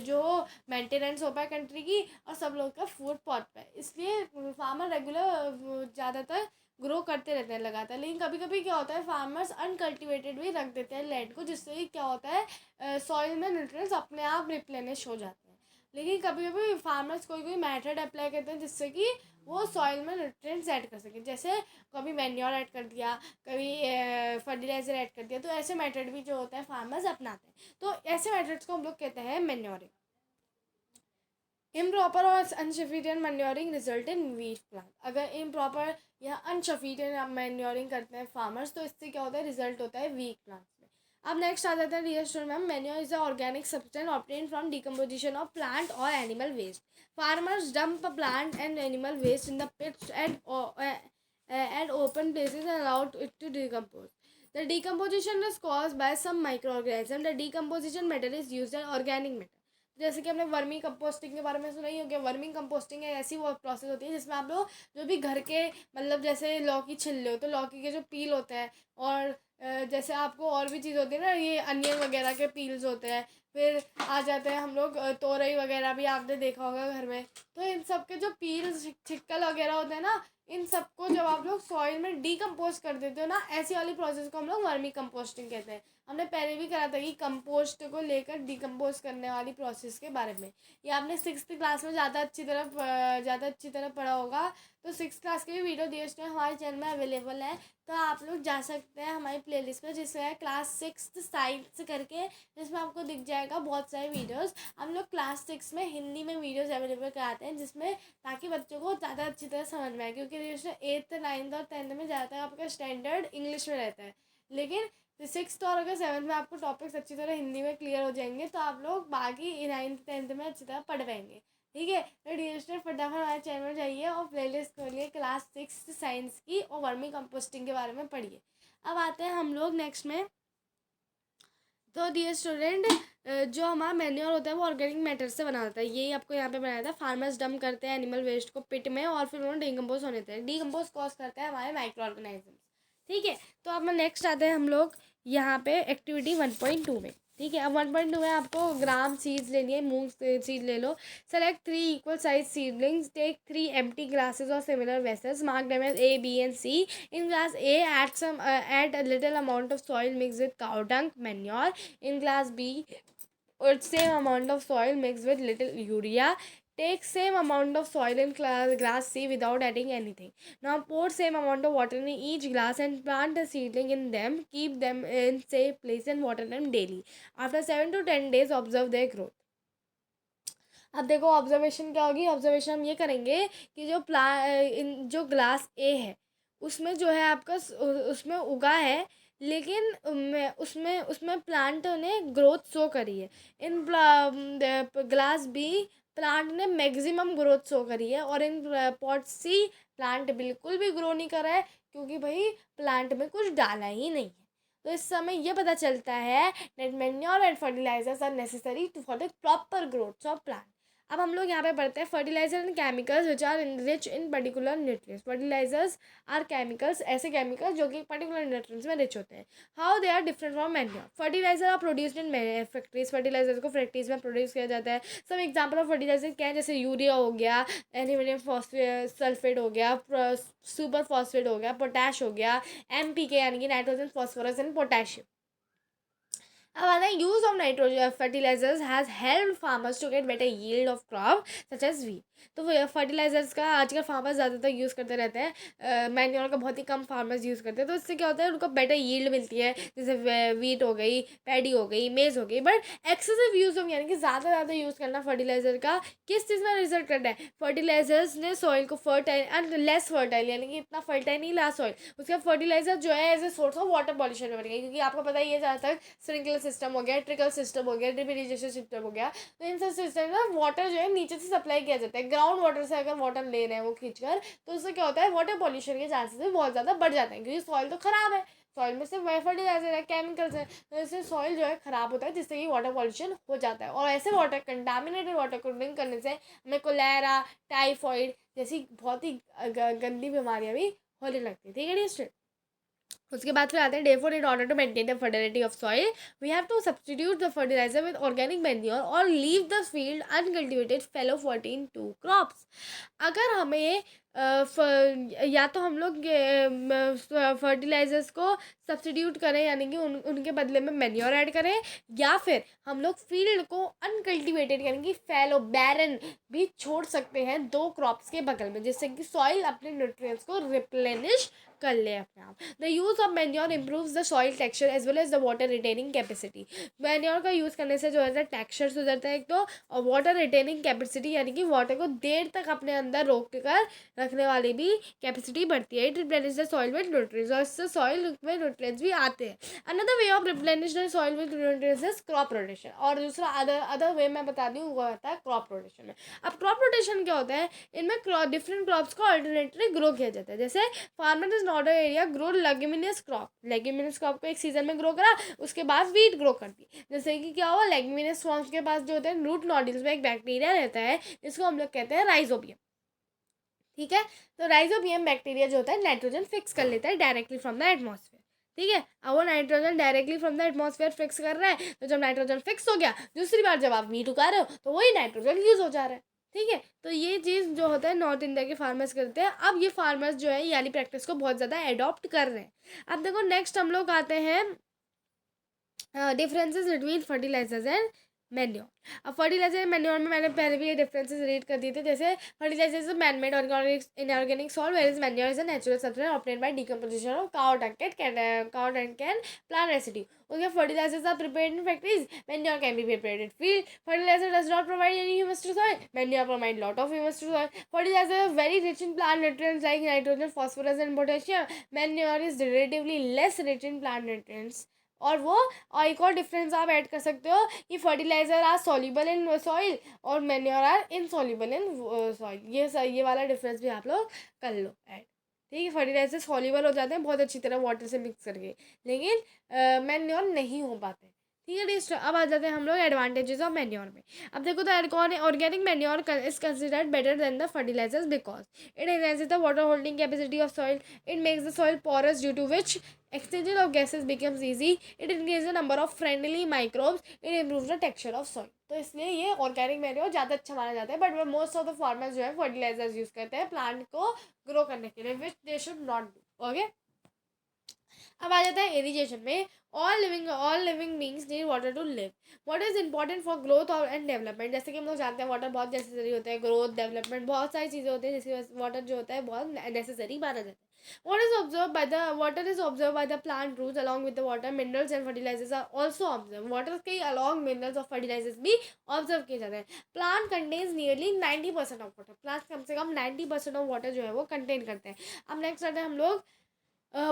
जो मेंटेनेंस हो पाए कंट्री की और सब लोग का फूड पहुंच पाए. इसलिए फार्मर रेगुलर ज़्यादातर ग्रो करते रहते हैं लगातार. लेकिन कभी कभी क्या होता है फार्मर्स अनकल्टिवेटेड भी रख देते हैं लैंड को, जिससे कि क्या होता है सॉइल में न्यूट्रिएंट्स अपने आप रिप्लेनिश हो जाते हैं. लेकिन कभी कभी फार्मर्स कोई कोई मेथड अप्लाई करते हैं जिससे कि वो सॉइल में न्यूट्रिएंट्स ऐड कर सकें, जैसे कभी मैन्योर ऐड कर दिया, कभी फर्टिलाइजर ऐड कर दिया. तो ऐसे मेथड भी जो होता है फार्मर्स अपनाते हैं. तो ऐसे मेथड्स को हम लोग कहते हैं मैन्योरिंग. इम्प्रॉपर और insufficient manuring result in weak plant. अगर इम्प्रॉपर या अनसफिशिएंट मैन्योरिंग करते हैं फार्मर्स तो इससे क्या होता है, रिजल्ट होता है वीक प्लांट्स में. अब नेक्स्ट आ जाता है restore ma'am. Manure is a organic substance obtain from decomposition of plant और animal waste. Farmers dump plant and animal waste in the pits and open places and allowed it to decompose. The decomposition is caused by some microorganism. The decomposition method is used as organic matter. जैसे कि हमने vermi composting के बारे में सुना ही हो गया. Vermi composting है ऐसी वो प्रोसेस होती है जिसमें आप लोग जो भी घर के मतलब जैसे लौकी छिल लो तो लौकी के जो पील होते हैं और जैसे आपको और भी चीज़ होती है ना, ये अनियन वगैरह के पील्स होते हैं. फिर आ जाते हैं हम लोग तोरई वगैरह भी आपने देखा होगा घर में. तो इन सब के जो पील्स छिक्कल वगैरह होते हैं ना, इन सबको जब आप लोग सॉइल में डीकम्पोज कर देते हो ना, ऐसी वाली प्रोसेस को हम लोग वर्मी कंपोस्टिंग कहते हैं. हमने पहले भी करा था कि कंपोस्ट को लेकर डिकम्पोज करने वाली प्रोसेस के बारे में. ये आपने 6th क्लास में ज़्यादा अच्छी तरह पढ़ा होगा. तो 6th क्लास के भी वीडियो दिए उसमें हमारे चैनल में अवेलेबल है, तो आप लोग जा सकते हैं हमारी प्लेलिस्ट में जिसमें है क्लास 6th साइंस करके, जिसमें आपको दिख जाएगा बहुत सारे वीडियोस. हम लोग क्लास 6 में हिंदी में वीडियोस अवेलेबल कराते हैं जिसमें ताकि बच्चों को ज़्यादा अच्छी तरह समझ में आए, क्योंकि 8th 9th और 10th में ज़्यादातर आपका स्टैंडर्ड इंग्लिश में रहता है. लेकिन 6th और अगर 7th में आपको टॉपिक्स अच्छी तरह हिंदी में क्लियर हो जाएंगे तो आप लोग बाकी 9th 10th में अच्छी तरह पढ़ पाएंगे, ठीक है. तो डियर स्टूडेंट फटाफट हमारे चैनल में जाइए और प्लेलिस्ट खोलिए क्लास 6 साइंस की और वर्मी कंपोस्टिंग के बारे में पढ़िए. अब आते हैं हम लोग नेक्स्ट में. तो डियर स्टूडेंट जो हमारा मैन्योर होता है वो ऑर्गेनिक मैटर से बना होता है. यही आपको यहाँ पे बनाया था. फार्मर्स डंप करते हैं एनिमल वेस्ट को पिट में और फिर उन्होंने डिकम्पोज होने देते हैं. डिकम्पोज कॉज करते हैं हमारे माइक्रो ऑर्गेनिजम्स, ठीक है. तो अब नेक्स्ट आते हैं हम लोग यहाँ पे एक्टिविटी 1.2 में, ठीक है. अब 1.2 में आपको ग्राम सीड्स लेनी है. मूंग सीड ले लो. Select 3 equal size seedlings. Take 3 empty glasses और similar vessels. Mark them as A, B and C. In glass A, add a little amount of soil mixed with cow dung manure. In glass B, or same amount of soil mixed with little urea. Take same amount of soil in glass C without adding anything. Now pour same amount of water in each glass and plant a seedling in them. Keep them in safe place and water them daily. After 7 to 10 days, observe their growth. अब देखो observation क्या होगी, observation हम ये करेंगे कि जो glass ए है उसमें जो है आपका उसमें उगा है, लेकिन उसमें उसमें प्लांट ने ग्रोथ शो करी है। इन ग्लास बी प्लांट ने मैक्सिमम ग्रोथ शो करी है, और इन पॉट सी प्लांट बिल्कुल भी ग्रो नहीं करा है, क्योंकि भाई प्लांट में कुछ डाला ही नहीं है। तो इस समय ये पता चलता है that manure and fertilizers are necessary for the proper growth of plant. अब हम लोग यहाँ पे पढ़ते हैं fertiliser and chemicals which are rich in particular nutrients. Fertilisers are chemicals, ऐसे केमिकल्स जो कि पर्टिकुलर न्यूट्रिएंट्स में रिच होते हैं। How they are different from manure. Fertiliser are produced in factories, fertiliser को फैक्ट्रीज में प्रोड्यूस किया जाता है। सब एग्जाम्पल ऑफ फर्टिलाइजर क्या है, जैसे यूरिया हो गया, एल्यूमिनियम फॉस्फेट सल्फेट हो गया, सुपर फॉस्फेट हो गया, पोटैश हो गया, NPK यानी कि नाइट्रोजन फॉस्फोरस एंड पोटेशियम। अब use of nitrogen fertilizers has helped farmers to get better yield of crop such as wheat. तो फर्टिलाइजर्स का आजकल फार्मर्स ज़्यादातर यूज़ करते रहते हैं, मैन्योर का बहुत ही कम फार्मर्स यूज़ करते हैं। तो इससे क्या होता है, उनको बेटर यील्ड मिलती है, जैसे वीट हो गई, पैडी हो गई, मेज़ हो गई। बट एक्सेसिव यूज़ ऑफ यानी कि ज़्यादा यूज़ करना फर्टिलाइजर का किस चीज़ में रिजल्ट करता है, फर्टिलाइजर्स ने सॉइल को फर्टाइल एंड लेस फर्टाइल यानी कि इतना फर्टाइल नहीं ला सॉइल, उसका फर्टिलाइजर जो है as a source of water pollution में बन गया। क्योंकि आपको पता ही है जहाँ तक स्प्रिंकलर सिस्टम हो गया, ट्रिकल सिस्टम हो गया, ड्रिप इरिगेशन सिस्टम हो गया, तो इन सब सिस्टम में वाटर जो है नीचे से सप्लाई किया जाता है। ग्राउंड वाटर से अगर वाटर ले रहे हैं वो खींचकर, तो उससे क्या होता है, वाटर पॉल्यूशन के चांसेस भी बहुत ज़्यादा बढ़ जाते हैं, क्योंकि सॉइल तो खराब है, सॉइल में सिर्फ फर्टिलाइजर है, केमिकल्स है, तो इससे सॉइल जो है खराब होता है, जिससे कि वाटर पॉल्यूशन हो जाता है। और ऐसे वाटर, कंटामिनेटेड वाटर को ड्रिंक करने से हमें कोलेरा, टाइफॉइड जैसी बहुत ही गंदी बीमारियां भी होने लगती है। ठीक है स्टूडेंट। उसके बाद फिर आते हैं therefore in order to maintain the fertility of soil we have to substitute the fertilizer with organic manure or leave the field uncultivated fellow 14 crops। अगर हमें या तो हम लोग फर्टिलाइजर्स को सब्सटीट्यूट करें, यानी कि उनके बदले में मैन्योर ऐड करें, या फिर हम लोग फील्ड को अनकल्टिवेटेड यानी कि फैलो बैरन भी छोड़ सकते हैं 2 क्रॉप्स के बगल में, जिससे कि सॉइल अपने न्यूट्रिएंट्स को रिप्लेनिश कर ले अपने आप। The use of manure improves the soil texture as well as the water retaining capacity. Manure का यूज़ करने से जो है टेक्सचर सुधरता है एक तो, और वाटर रिटेनिंग कैपेसिटी यानी कि वाटर को देर तक अपने अंदर रोक कर रखने वाली भी कैपेसिटी बढ़ती है। It replenish the soil with nutrients, और इससे सॉइल में न्यूट्रिएंट्स भी आते हैं। Another way of replenish the soil with nutrients is crop rotation, और दूसरा अदर वे मैं बता दी वो होता है क्रॉप रोटेशन में। अब क्रॉप रोटेशन क्या होता है, इनमें डिफरेंट क्रॉप्स को अल्टरनेटली ग्रो किया जाता है। जैसे farmer is not area grow leguminous crop, leguminous crop को एक सीजन में ग्रो करा, उसके बाद वीट ग्रो कर दी। जैसे कि क्या हुआ, लेग्यूमिनस क्रॉप्स के पास जो होते हैं रूट नोडल्स में एक बैक्टीरिया रहता है, जिसको हम लोग कहते हैं राइजोबियम। ठीक है, तो राइजोबियम बैक्टीरिया जो होता है नाइट्रोजन फिक्स कर लेता है डायरेक्टली फ्रॉम द एटमॉस्फेयर। ठीक है, अब वो nitrogen directly from the atmosphere fix कर रहा है, तो जब नाइट्रोजन फिक्स हो गया, दूसरी बार जब आप वीट उगा रहे हो तो वही नाइट्रोजन यूज हो जा रहा है। ठीक है, तो ये चीज़ जो होता है नॉर्थ इंडिया के फार्मर्स करते हैं। अब ये फार्मर्स जो है ये वाली प्रैक्टिस को बहुत ज़्यादा एडॉप्ट कर रहे हैं। अब देखो नेक्स्ट हम लोग आते हैं differences between fertilisers and manure. अब फर्टिलाइजर मैन्योर में मैंने पहले भी ये डिफरेंसेस रीड कर दिए थे। जैसे fertilizer is man made organic inorganic salt, whereas manure is a natural substance obtained by decomposition of cow dung can plant residue. उसके fertilizers are prepared in factories, manure can be prepared in field. Fertilizer does not provide any humus to soil, manure provide lot of humus to soil. Fertilizer are very rich in plant nutrients like nitrogen, phosphorus and potassium, manure is relatively less rich in plant nutrients. और एक और difference आप add कर सकते हो कि fertilizer are soluble in soil और manure are insoluble in soil. ये वाला डिफरेंस भी आप लोग कर लो ऐड। ठीक है, फर्टिलाइजर सॉल्युबल हो जाते हैं बहुत अच्छी तरह वाटर से मिक्स करके, लेकिन मैन्योर नहीं हो पाते। ठीक है डी। अब आ जाते हैं हम लोग एडवांटेजेस ऑफ मैन्योर में। अब देखो तो organic manure is considered better than the fertilisers because it enhances the water holding capacity of soil, it makes the soil porous due to which exchange of gases becomes easy, it increases the number of friendly microbes, it improves the texture of soil। तो इसलिए ये organic manure ज़्यादा अच्छा माना जाता है। But most of the farmers जो है फर्टिलाइजर्स यूज़ करते हैं प्लांट को ग्रो करने के लिए, which they should not do. Okay, अब आ जाता है इरिगेशन में। All living beings need water to live. Water is important for growth और एंड डेवलपमेंट। जैसे कि हम लोग जानते हैं वाटर बहुत नेसेसरी होता है, ग्रोथ डेवलपमेंट बहुत सारी चीज़ें होती हैं जिसकी वजह से वाटर जो होता है बहुत नेसेसरी माना जाता है। Water is observed by the plant roots along with the water. Minerals and fertilizers are also observed. Water के along minerals और fertilizers भी ऑब्जर्व किए जाते हैं। Plant contains nearly 90% of water. Plant कम से कम 90% ऑफ वाटर जो है वो कंटेन करते हैं। अब नेक्स्ट आते हैं हम लोग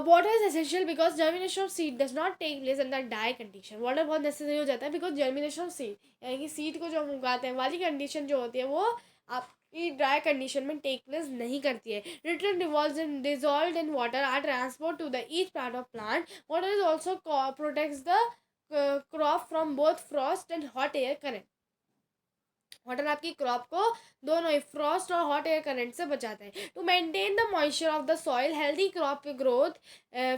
water is essential because germination of seed does not take place in the dry condition. Water बहुत नेसेसरी हो जाता है बिकॉज जर्मिनेशन ऑफ सीड, यानी कि सीड को जो हम उगाते हैं वाली कंडीशन जो होती है वो आपकी ड्राई कंडीशन में टेक प्लेस नहीं करती है। Nutrient dissolved in water are transport to the each part of plant. Water is also protects the crop from both frost and hot air current. Water आपकी क्रॉप को दोनों ही frost और hot air current से बचाता है। To maintain the moisture of the soil, healthy crop growth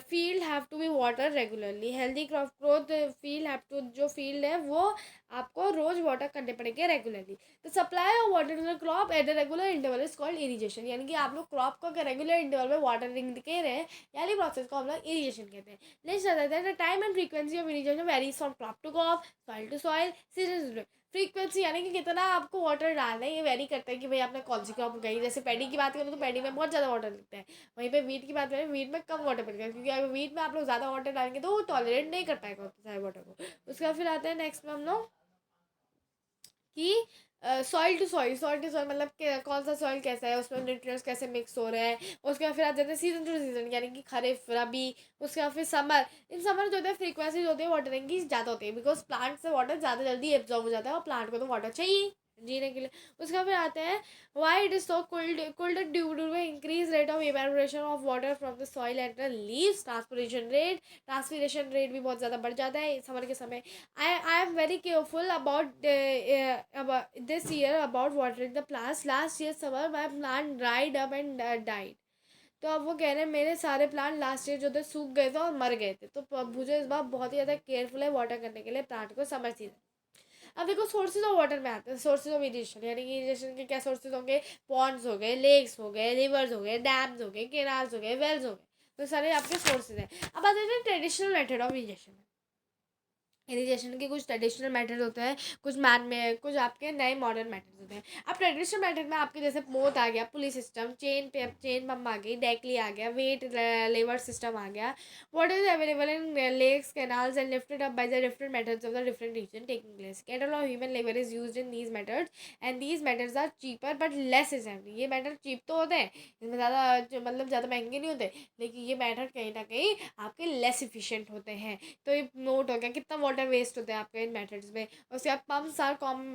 field have to be water regularly. Healthy crop growth field have to, जो field है वो आपको रोज वाटर करने पड़ेंगे regularly. The supply of water to the crop at the regular interval is called irrigation. यानी कि आप लोग क्रॉप को रेगुलर इंटरवल में वाटरिंग दे रहे हैं, यानी प्रोसेस को हम लोग इरिगेशन कहते हैं। नेक्स्ट आता है the time and frequency of irrigation varies from crop to crop, soil to soil, season. Frequency यानी कि कितना आपको वाटर डालना है ये वेरी करता है कि भाई आपने कौन सी क्रॉप उगाई। जैसे पैडी की बात करूँ तो पैडी में बहुत ज़्यादा वाटर लगता है, वहीं पे वीट की बात करें वीट में कम वाटर पड़ेगा, क्योंकि अगर वीट में आप लोग ज़्यादा वाटर डालेंगे तो वो टॉलरेट नहीं कर पाएगा उतने सारे वाटर को। उसके बाद फिर आते हैं नेक्स्ट में हम लोग कि सॉइल टू सॉइल मतलब कौन सा सॉइल कैसा है, उसमें न्यूट्रिएंट्स कैसे मिक्स हो रहे हैं। उसके बाद फिर आ जाते हैं सीजन टू सीजन, यानी कि खरीफ रबी। उसके बाद फिर समर। इन समर जो होता है फ्रीक्वेंसी जो होती है वाटरिंग की ज़्यादा होती है बिकॉज प्लांट से वाटर ज़्यादा जल्दी एब्जॉर्ब हो जाता है और प्लांट को तो वाटर चाहिए जीने के लिए। उसके बाद फिर आते हैं why it is so cold due to increase rate of evaporation of water from the soil and the leaves. Transpiration rate भी बहुत ज़्यादा बढ़ जाता है समर के समय। I am very careful about this year about watering the plants. Last year summer my plant dried up and died. तो अब वो कह रहे हैं मेरे सारे प्लांट लास्ट ईयर जो थे सूख गए थे और मर गए थे। तो मुझे इस बार बहुत ही ज़्यादा केयरफुल है वाटर करने के लिए प्लांट को समर सीजन। अब देखो सोर्सेज ऑफ वाटर में आते हैं, सोर्सेज ऑफ इरिगेशन, यानी कि इरिगेशन के क्या सोर्सेज होंगे। पॉन्ड्स हो गए, लेक्स हो गए, रिवर्स हो गए, डैम्स हो गए, केनाल्स हो गए, वेल्स हो गए। तो सारे आपके सोर्सेज हैं। अब आते हैं traditional method of irrigation. Irrigation के कुछ ट्रेडिशनल मेथड होते हैं, कुछ मैन में, कुछ आपके नए मॉडर्न मेथड्स होते हैं। अब ट्रेडिशनल मेथड में आपके जैसे मोट आ गया, पुली सिस्टम, चेन पम्प आ गई, डेकली आ गया, वेट लेवर सिस्टम आ गया। What is available in lakes, canals and lifted up by the different methods of the different region taking place. Cattle और human labour is used in these methods and these methods are cheaper but less effective. ये method cheap तो होते हैं, इसमें मतलब ज़्यादा महंगे नहीं होते, लेकिन ये मेथड कहीं ना कहीं आपके लेस इफिशिएंट होते हैं। तो ये नोट हो गया कितना वाटर वेस्ट होता है आपके इन मेथड्स में। उसके बाद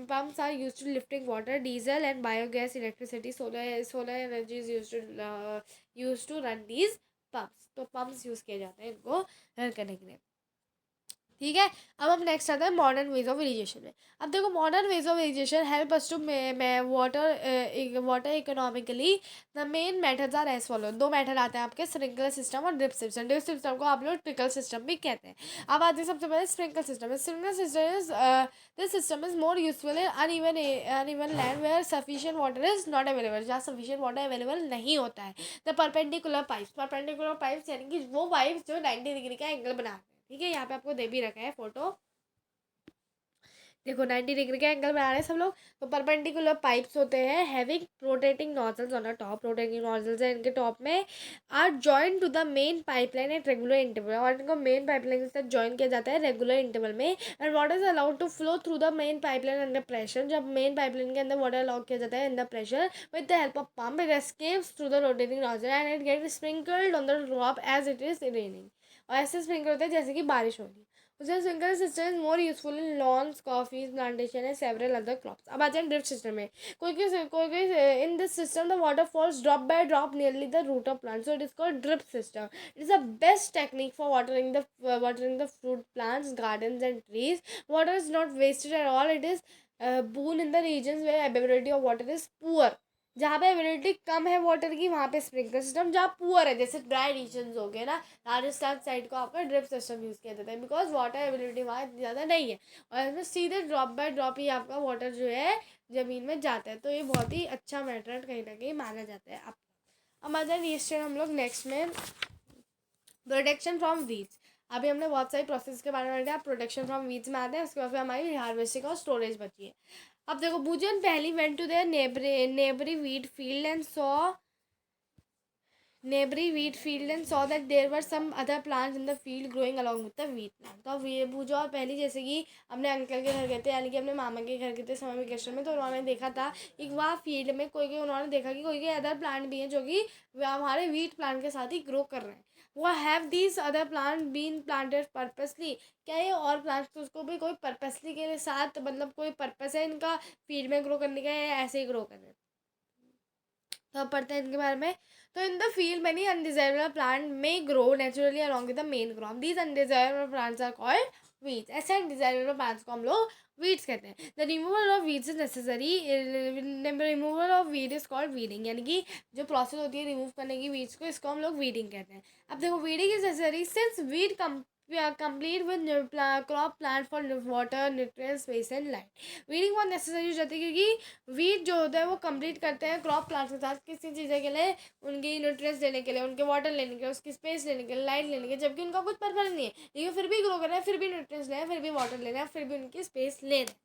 pumps are use to lifting water, diesel and biogas, electricity, solar energy is use to run these pumps. तो पम्प्स यूज़ किए जाते हैं इनको रन करने के लिए। ठीक है, अब हम नेक्स्ट आता है मॉडर्न वेज ऑफ इरिगेशन में। अब देखो modern ways of irrigation help us to water economically. The main methods are as follow. दो मेथड आते हैं आपके, स्प्रिंकलर सिस्टम और ड्रिप सिस्टम। ड्रिप सिस्टम को आप लोग ट्रिकल सिस्टम भी कहते हैं। अब आते हैं सबसे पहले sprinkler system. Sprinkler system is this system is more useful in uneven land where sufficient water is not available, जहाँ सफिशिएंट वाटर अवेलेबल नहीं होता है। द परपेंडिकुलर पाइप्स यानी कि वो पाइप्स जो 90 डिग्री का एंगल बनाते हैं। ठीक है, यहाँ पे आपको दे भी रखा है फोटो, देखो 90 डिग्री का एंगल बना रहे हैं सब लोग। तो परपेंडिकुलर पाइप्स होते हैं having rotating nozzles on a top. Rotating nozzles है इनके टॉप में, are join to the main pipeline at regular interval. और इनको मेन पाइपलाइन के साथ जॉइन किया जाता है रेगुलर इंटरवल में। And water is allowed to flow through the main pipeline under pressure. जब मेन पाइपलाइन के अंदर वाटर अलाउ किया जाता है under pressure with the help of pump, it escapes through the rotating nozzle and it get sprinkled on the crop as it is raining. और ऐसे sprinkle होता है जैसे कि बारिश हो रही है। उसका sprinkler system is more useful in lawns, coffees plantation and several other crops. अब आ जाए ड्रिप सिस्टम में। कोई in this system the water falls drop by drop nearly the root of plant, so it is called drip system. It is the best technique for watering the fruit plants, gardens and trees. Water is not wasted at all. It is boon in the regions where availability of water is poor. जहाँ पे availability कम है water की वहाँ पे sprinkler system, जहाँ poor है जैसे dry regions हो गए ना, राजस्थान साइड को आपका ड्रिप सिस्टम यूज़ किया जाता है बिकॉज वाटर अवेलेबिलिटी वहाँ इतनी ज़्यादा नहीं है और इसमें सीधे ड्रॉप बाय ड्रॉप ही आपका वाटर जो है ज़मीन में जाता है। तो ये बहुत ही अच्छा मेथड कहीं ना कहीं माना जाता है। अब आ जाए हम लोग नेक्स्ट में प्रोटेक्शन फ्रॉम वीड्स, अभी हमने बहुत सारी प्रोसेस के बारे में बताया, प्रोटेक्शन फ्रॉम वीड्स में आते हैं, उसके बाद फिर हमारी हार्वेस्टिंग और स्टोरेज बची है। अब देखो, भूजन Paheli went to their neighbouring wheat field and saw neighboring wheat field and saw that there were some other plants in the field growing along with the wheat plant। तो अब ये बूझो, और पहली जैसे कि अपने अंकल के घर गए थे, यानी कि अपने मामा के घर गए थे समर वेकेशन में, तो उन्होंने देखा था कि वहाँ फील्ड में कोई उन्होंने देखा कि कोई अदर प्लांट भी हैं जो कि हमारे व्हीट प्लांट के साथ ही ग्रो कर रहे हैं। वो have these other plant been planted purposely, क्या ये और प्लांट्स तो उसको भी कोई पर्पसली के साथ, मतलब कोई पर्पस है इनका फील्ड में ग्रो करने का, या ऐसे ही ग्रो कर रहे हैं। तो अब पढ़ते हैं इनके बारे में। तो in the field many undesirable plant may grow naturally along with the main crop, these undesirable plants are called weeds. ऐसे अनडिजायरेबल प्लांट्स को हम लोग वीड्स कहते हैं। The removal of weeds is necessary, removal of weed is called weeding, यानी कि जो process होती है रिमूव करने की वीड्स को, इसको हम लोग वीडिंग कहते हैं। अब देखो, weeding is necessary since weed complete with crop plant for water nutrient space and light. Weeding बहुत नेसेसरी हो जाती है क्योंकि वीट जो होता है वो कंप्लीट करते हैं क्रॉप प्लांट्स के साथ, किसी चीज़ें के लिए, उनकी न्यूट्रिएंट्स लेने के लिए, उनके वाटर लेने के लिए, उसकी स्पेस लेने के लिए, लाइट लेने के लिए, जबकि उनका कुछ पर्पज नहीं है, लेकिन फिर भी ग्रो कर रहे हैं, फिर भी न्यूट्रिएंट्स ले रहे हैं, फिर भी वाटर ले रहे हैं, फिर भी उनकी स्पेस ले रहे हैं।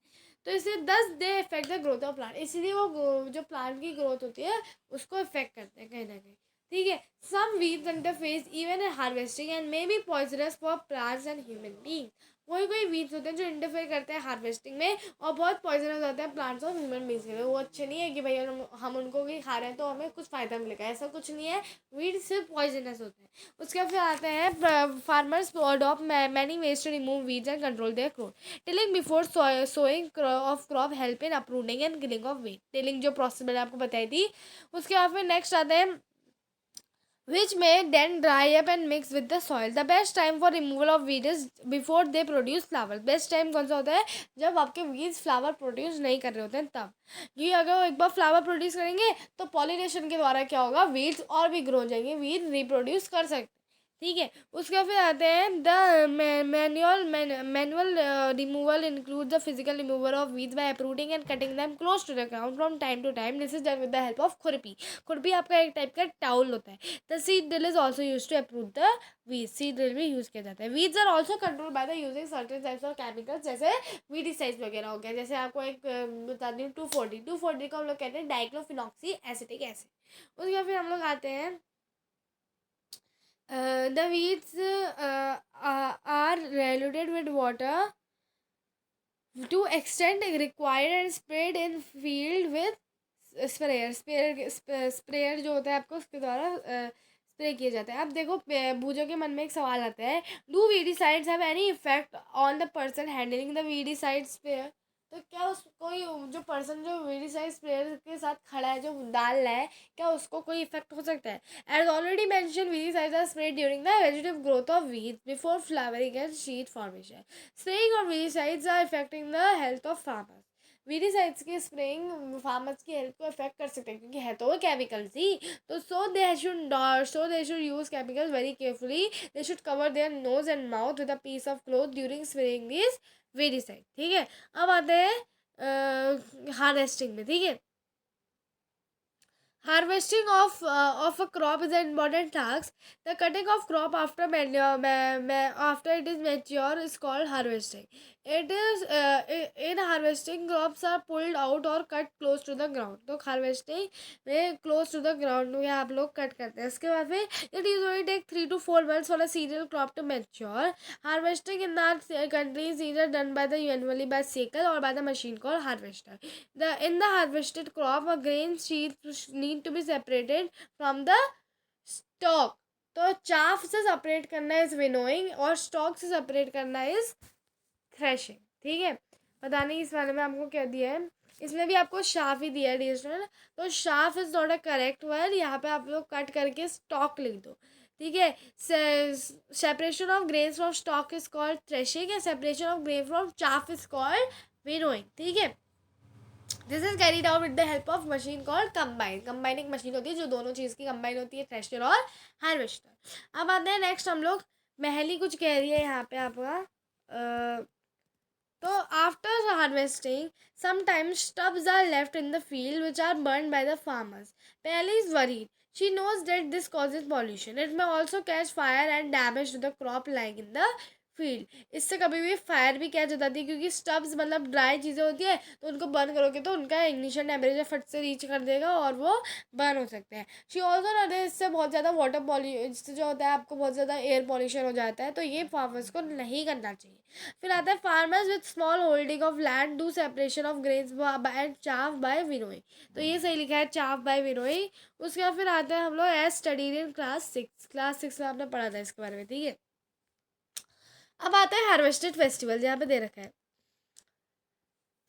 तो इससे 10 they effect the growth of plant, इसीलिए वो जो प्लांट की ग्रोथ होती है उसको इफेक्ट करते हैं कहीं ना कहीं। ठीक है, some weeds interface even in harvesting and may be poisonous for plants and human being. कोई कोई वीड्स होते हैं जो इंटरफेयर करते हैं हार्वेस्टिंग में और बहुत पॉइजनस होते हैं प्लांट्स और ह्यूमन बींग्स के लिए। वो अच्छे नहीं है कि भाई हम उनको भी खा रहे हैं तो हमें कुछ फ़ायदा मिलेगा, ऐसा कुछ नहीं है। वीड्स सिर्फ पॉइजनस होते हैं। उसके फिर आते हैं farmers adopt many ways to remove weeds and control their growth. Tilling before sowing of crop help in uprooting and killing of weed. Tilling जो प्रोसेस मैंने आपको बताई थी। उसके बाद फिर नेक्स्ट आते हैं which may then dry up and mix with the soil. The best time for removal of weeds is before they produce flower. Best time कौन सा होता है? जब आपके weeds flower produce नहीं कर रहे होते हैं तब, क्योंकि अगर वो एक बार flower produce करेंगे तो pollination के द्वारा क्या होगा, weeds और भी grow हो जाएंगे, weeds reproduce कर सकते हैं। ठीक है, उसके फिर आते हैं the manual removal include the physical removal of weeds by uprooting and cutting them close to the ground from time to time. This is done with the help of khurpi. खुरपी आपका एक टाइप का टाउल होता है। The seed drill is also use to uproot the weeds. Seed drill भी use किया जाता है। Weeds are also control by the using certain types of chemicals, जैसे वीडिसाइड्स वगैरह हो गया। जैसे आपको एक बता दी 2,4-D को हम लोग कहते हैं डाइक्लोफिनॉक्सी एसिटिक एसिड। उसके फिर हम लोग आते हैं the weeds are diluted with water to extent required and sprayed in field with sprayer जो होता है आपको उसके द्वारा स्प्रे किया जाता है। अब देखो, बूझो के मन में एक सवाल आता है, do weedicides have any effect on the person handling the weedicide sprayer. तो क्या उस कोई जो पर्सन जो वीडिसाइड स्प्रेयर के साथ खड़ा है, जो डाल रहा है, क्या उसको कोई इफेक्ट हो सकता है? As already mention, weedicides are spread during the vegetative growth of weeds before flowering and seed formation. Spraying of weedicides are affecting the health of farmers. Weedicides की स्प्रेइंग फार्मर्स की हेल्थ को affect कर सकते हैं, क्योंकि है तो वो केमिकल्स ही। तो so they should use chemicals very carefully. They should cover their nose and mouth with a piece of cloth during spraying this weedicide. ठीक है, अब आते हैं हार्वेस्टिंग में। ठीक है, harvesting of a crop is an important task. The cutting of crop after after it is mature is called harvesting. It is in harvesting, crops are pulled out or cut close to the ground. तो harvesting में close to the ground में आप लोग cut करते हैं। इसके बाद फिर it usually take 3 to 4 months for a cereal crop to mature. Harvesting in that country is either done by the manually by sickle or by the machine called harvester. In the harvested crop, a grain sheath need to be separated from the stalk. तो chaff से separate करना is winnowing और stock से separate करना is threshing. ठीक है, पता नहीं इस वाले में आपको क्या दिया है, इसमें भी आपको शाफ ही दिया है एडिशनल। तो shaft is not a correct word, यहाँ पे आप लोग कट करके स्टॉक लिख दो। ठीक है, separation of grains from stock is called threshing and separation of grain from chaff is called winnowing. ठीक है, this is carried out with the help of machine called combine. Combining machine होती है जो दोनों चीज़ की कंबाइन होती है, thresher और हार्वेस्टर। अब आते हैं नेक्स्ट हम लोग, महली कुछ कह रही है यहाँ पे आपका। तो after harvesting sometimes stubs are left in the field which are burn by the farmers. पहले is worried She knows that this causes pollution. It may also catch fire and damage to the crop lying in the field. इससे कभी भी fire भी catch हो जाती है, क्योंकि stubs मतलब ड्राई चीज़ें होती है, तो उनको बर्न करोगे तो उनका इग्निशन टेम्परेचर फट से रीच कर देगा और वो बर्न हो सकते हैं. शी ऑल्सो नोटिस इससे बहुत ज़्यादा वाटर पॉल्यूशन, इससे जो होता है आपको बहुत ज़्यादा एयर पॉल्यूशन हो जाता है, तो ये फार्मर्स को नहीं करना चाहिए. फिर आता है farmers with small holding of land do separation of grains and chaff by winnowing. तो ये सही लिखा है, चाफ बाय विनोइंग. उसके बाद फिर आते हैं हम लोग एज स्टडीड इन क्लास 6 में आपने पढ़ा था इसके बारे में. ठीक है, अब आता है हार्वेस्टेड फेस्टिवल, यहाँ पे दे रखा है.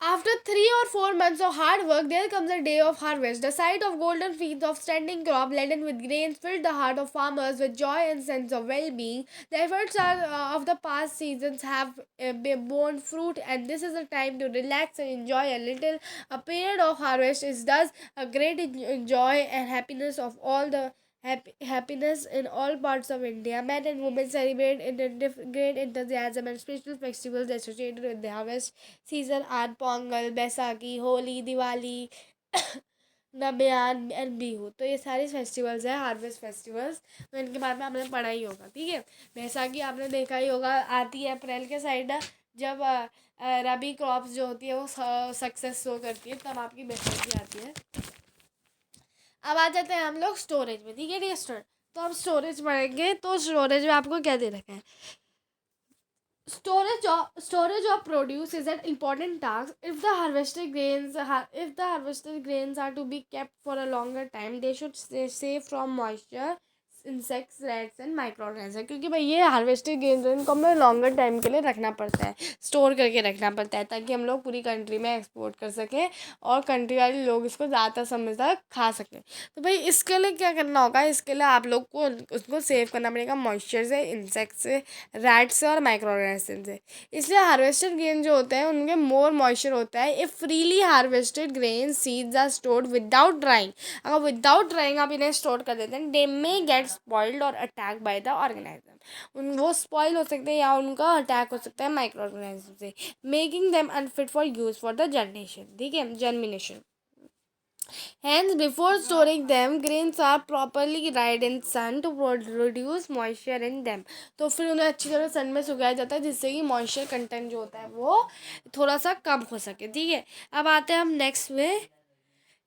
After 3 or 4 months of hard work, there comes a day of harvest. The sight of golden fields of standing crop laden with grains filled the heart of farmers with joy and sense of well-being. The efforts of the past seasons have borne fruit, and this is a time to relax and enjoy a little. A period of harvest is thus a great joy and happiness of all the happiness in all parts of India. Men and women celebrate in great enthusiasm and spiritual festivals associated with the harvest season are Pongal, Baisakhi, Holi, Diwali, नबयान and Bihu. तो ये सारे festivals हैं harvest festivals, तो इनके बारे में आपने पढ़ा ही होगा. ठीक है, बैसाखी आपने देखा ही होगा, आती है अप्रैल के साइड, जब रबी क्रॉप्स जो होती है वो सक्सेस शो करती है, तब आपकी बैसाखी आती है. अब आ जाते हैं हम लोग स्टोरेज में. ठीक है डियर स्टूडेंट, तो हम स्टोरेज पढ़ेंगे. तो स्टोरेज में आपको क्या दे रखा है? Storage of produce is an important task. If the harvested grains are to be kept for a longer time, they should stay safe from moisture, insects, rats and micro organism. क्योंकि भाई ये harvested games इनको हमें longer time के लिए रखना पड़ता है, स्टोर करके रखना पड़ता है, ताकि हम लोग पूरी कंट्री में एक्सपोर्ट कर सकें और कंट्री वाले लोग इसको ज़्यादा समय तक खा सकें. तो भाई इसके लिए क्या करना होगा? इसके लिए आप लोग को उसको सेव करना पड़ेगा मॉइस्चर से, इंसेक्ट से, रैट से और माइक्रो ऑर्गेनिज्म से. इसलिए हार्वेस्टेड ग्रेन जो होते हैं उनमें मोर मॉइस्चर होता है. If freely harvested grain seeds are stored without drying, अगर विदाउट ड्राइंग आप इन्हें स्टोर कर देते हैं, दे मे गेट स्पॉइल्ड और अटैक बाय द ऑर्गेनिज्म. वो स्पॉइल हो सकते हैं या उनका अटैक हो सकता है माइक्रो ऑर्गेनिज्म से, making them unfit for use for the generation. ठीक है, germination. Hence, before storing them, grains are properly dried in sun to reduce moisture in them. तो फिर उन्हें अच्छी तरह सन में सुखाया जाता है, जिससे कि मॉइस्चर कंटेंट जो होता है वो थोड़ा सा कम हो सके. ठीक है, अब आते हैं हम नेक्स्ट में.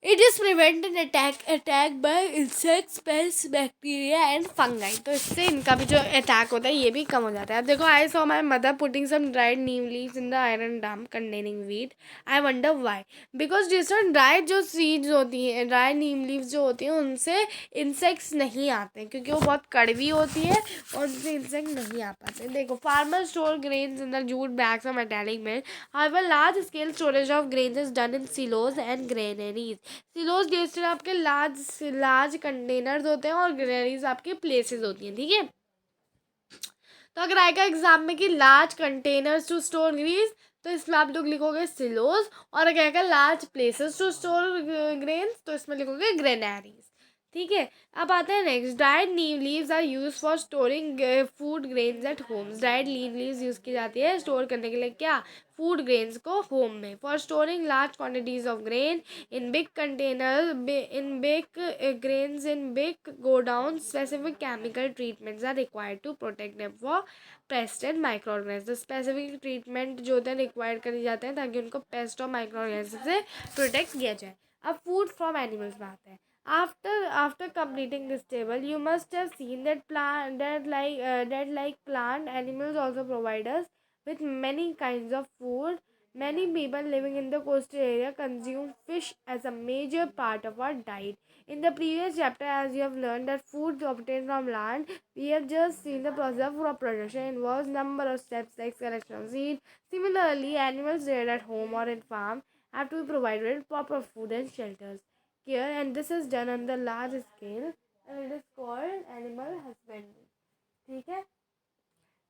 It is prevent an attack by insects, paste, bacteria and fungi. तो इससे इनका भी जो अटैक होता है ये भी कम हो जाता है. अब देखो, I saw my mother putting some dried neem leaves in the iron drum containing wheat. I wonder why. Because जिसमें ड्राइड जो सीड्स होती हैं, ड्राई नीम लीव्स जो होती हैं, उनसे इंसेक्ट्स नहीं आते हैं, क्योंकि वो बहुत कड़वी होती है और उनसे इंसेक्ट नहीं आ पाते. देखो, farmer store grains in the jute bags और metallic milk. However large scale storage of grains is done in silos and granaries. Silos गेस्टेड आपके लार्ज कंटेनर्स होते हैं और ग्रेनरीज आपकी प्लेसेस होती हैं. ठीक है, तो अगर आएगा एग्जाम में कि large containers to store grains, तो इसमें आप लोग लिखोगे सिलोज. और अगर आएगा large places to store grains, तो इसमें लिखोगे ग्रेनरीज. ठीक है, अब आता है next. Dried neem leaves are use for storing food grains at homes. Dried neem leaves use की जाती है स्टोर करने के लिए, क्या? फूड ग्रेन्स को होम में. For storing large quantities of grain in big container, in big grains in big godown, specific chemical treatments are required to protect them for pest and micro organism. Specific treatment जो होते हैं required करे जाते हैं ताकि उनको paste और micro organism से प्रोटेक्ट किया जाए. अब फूड फ्रॉम एनिमल्स में आता है. After completing this table, you must have seen that plant animals also provide us with many kinds of food. Many people living in the coastal area consume fish as a major part of our diet. In the previous chapter, as you have learned that food obtained from land, we have just seen the process of crop production involves number of steps like selection of seed. Similarly, animals reared at home or in farm have to be provided with proper food and shelters. Care, and this is done on the large scale and it is called animal husbandry. ठीक है,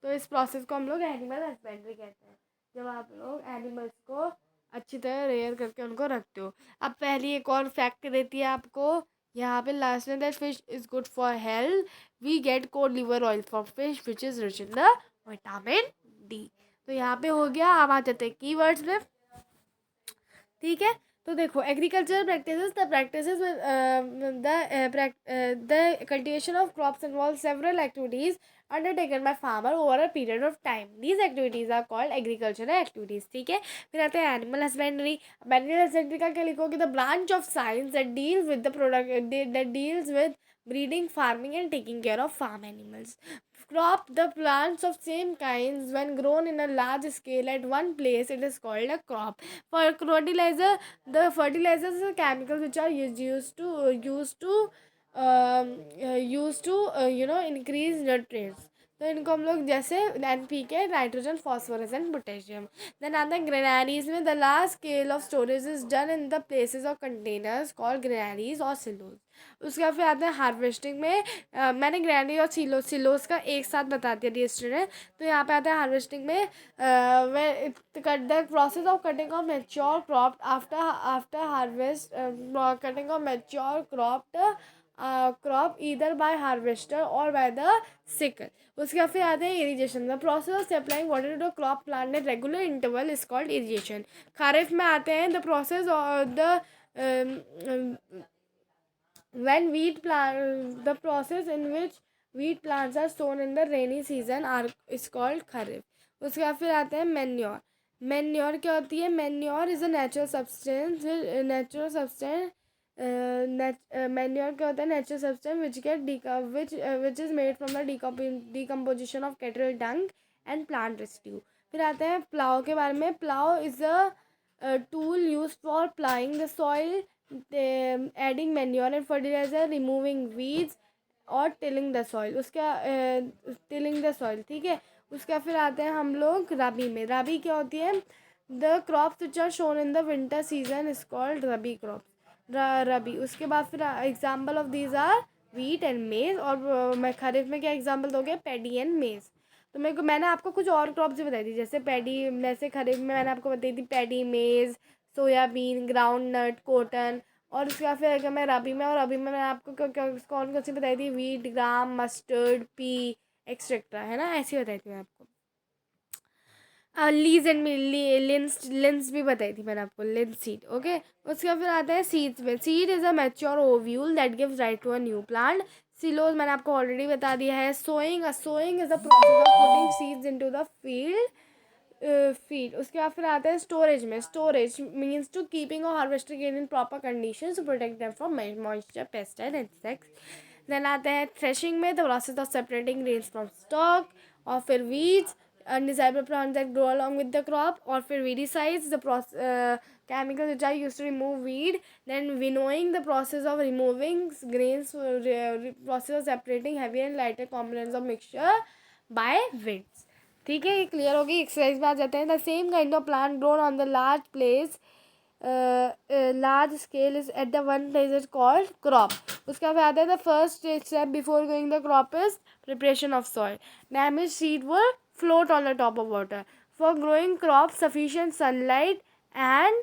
तो इस process को हम लोग animal husbandry कहते हैं, जब आप लोग एनिमल्स को अच्छी तरह रेयर करके उनको रखते हो. अब पहली एक और फैक्ट देती है आपको यहाँ पे लास्ट में, that fish is good for health. We get cod liver oil for fish which is rich in the vitamin D. तो यहाँ पे हो गया. अब आ जाते हैं कीवर्ड्स में. ठीक है, तो देखो, agriculture practices the cultivation of crops involve several activities undertaken by farmer over a period of time. These activities are called agricultural activities. ठीक है. फिर आते हैं एनिमल हस्बेंड्री. एनिमल हस्बेंड्री का क्या लिखोगे? The branch of science that deals with the product that deals with breeding, farming and taking care of farm animals. Crop the plants of same kinds when grown in a large scale at one place, it is called a crop. For fertilizer, the fertilizers are chemicals which are used to increase nutrients. तो इनको हम लोग जैसे NPK, nitrogen, phosphorus and potassium. Then आते हैं granaries में. The large scale of storage is done in the places of containers called granaries और silos. उसके बाद फिर आते हैं हार्वेस्टिंग में. मैंने ग्रैंडी और सिलोस का एक साथ बता दिया yesterday. तो यहाँ पे आता है हार्वेस्टिंग में. The process of cutting of mature crop after harvest, cutting of mature crop either by harvester और बाय द सिकल. उसके बाद फिर आते हैं irrigation. The process of supplying water to crop plant at regular interval is called irrigation. Kharif में आते हैं. The process of the when the process in which wheat plants are sown in the rainy season is called kharif. उसके बाद फिर आते हैं manure. Manure क्या होती है? Manure is a natural substance. Manure क्या होता है? Natural substance which is made from the decomposition of cattle dung and plant residue. फिर आते हैं प्लाव के बारे में. Plough is a tool use for ploughing the soil, adding manure and fertilizer, removing weeds और tilling the soil. Tilling the soil. ठीक है. उसका फिर आते हैं हम लोग रबी में. रबी क्या होती है? The crops which are sown in the winter season is called rabi crops. Rabi. उसके बाद फिर example of these are wheat and maize. और मैं खरीफ में क्या एग्जाम्पल दोगे? पैडी एंड मेज. तो मैंने आपको कुछ और क्रॉप्स भी बताई थी, जैसे पैडी. जैसे खरीफ में मैंने आपको बताई थी पैडी, मेज, सोयाबीन, ग्राउंड नट, कॉटन. और उसके बाद फिर अगर मैं रबी में, और रबी में मैंने आपको कौन कौन सी बताई थी? वीट, ग्राम, मस्टर्ड, पी एक्सेट्रा, है ना. ऐसी बताई थी मैं आपको. लीज एंड लिंस भी बताई थी मैंने आपको. Linseed. ओके. उसके बाद फिर आता है सीड्स में. Seed is a mature ovule that gives rise to a new plant. Silos मैंने आपको ऑलरेडी बता दिया है. Sowing is the process of putting seeds into the field. उसके बाद फिर आता है स्टोरेज में. स्टोरेज मीन्स टू कीपिंग और harvesting in proper condition to protect them from moisture, pest and insects. Then आता है थ्रेशिंग में. The process of separating grains from stock. और फिर weeds, undesirable plants that grow along with the crop. और फिर weedicides, the chemicals which are used to remove weed. Then winnowing, the process of removing grains, process of separating heavier and lighter components of mixture by winds. ठीक है. ये clear होगी. Exercise में आ जाते हैं. The same kind of plant grown on the large place, large scale is at the one place is called crop. उसके बाद आता है the first step before growing the crop is preparation of soil. Damaged seed will float on the top of water. For growing crops, sufficient sunlight and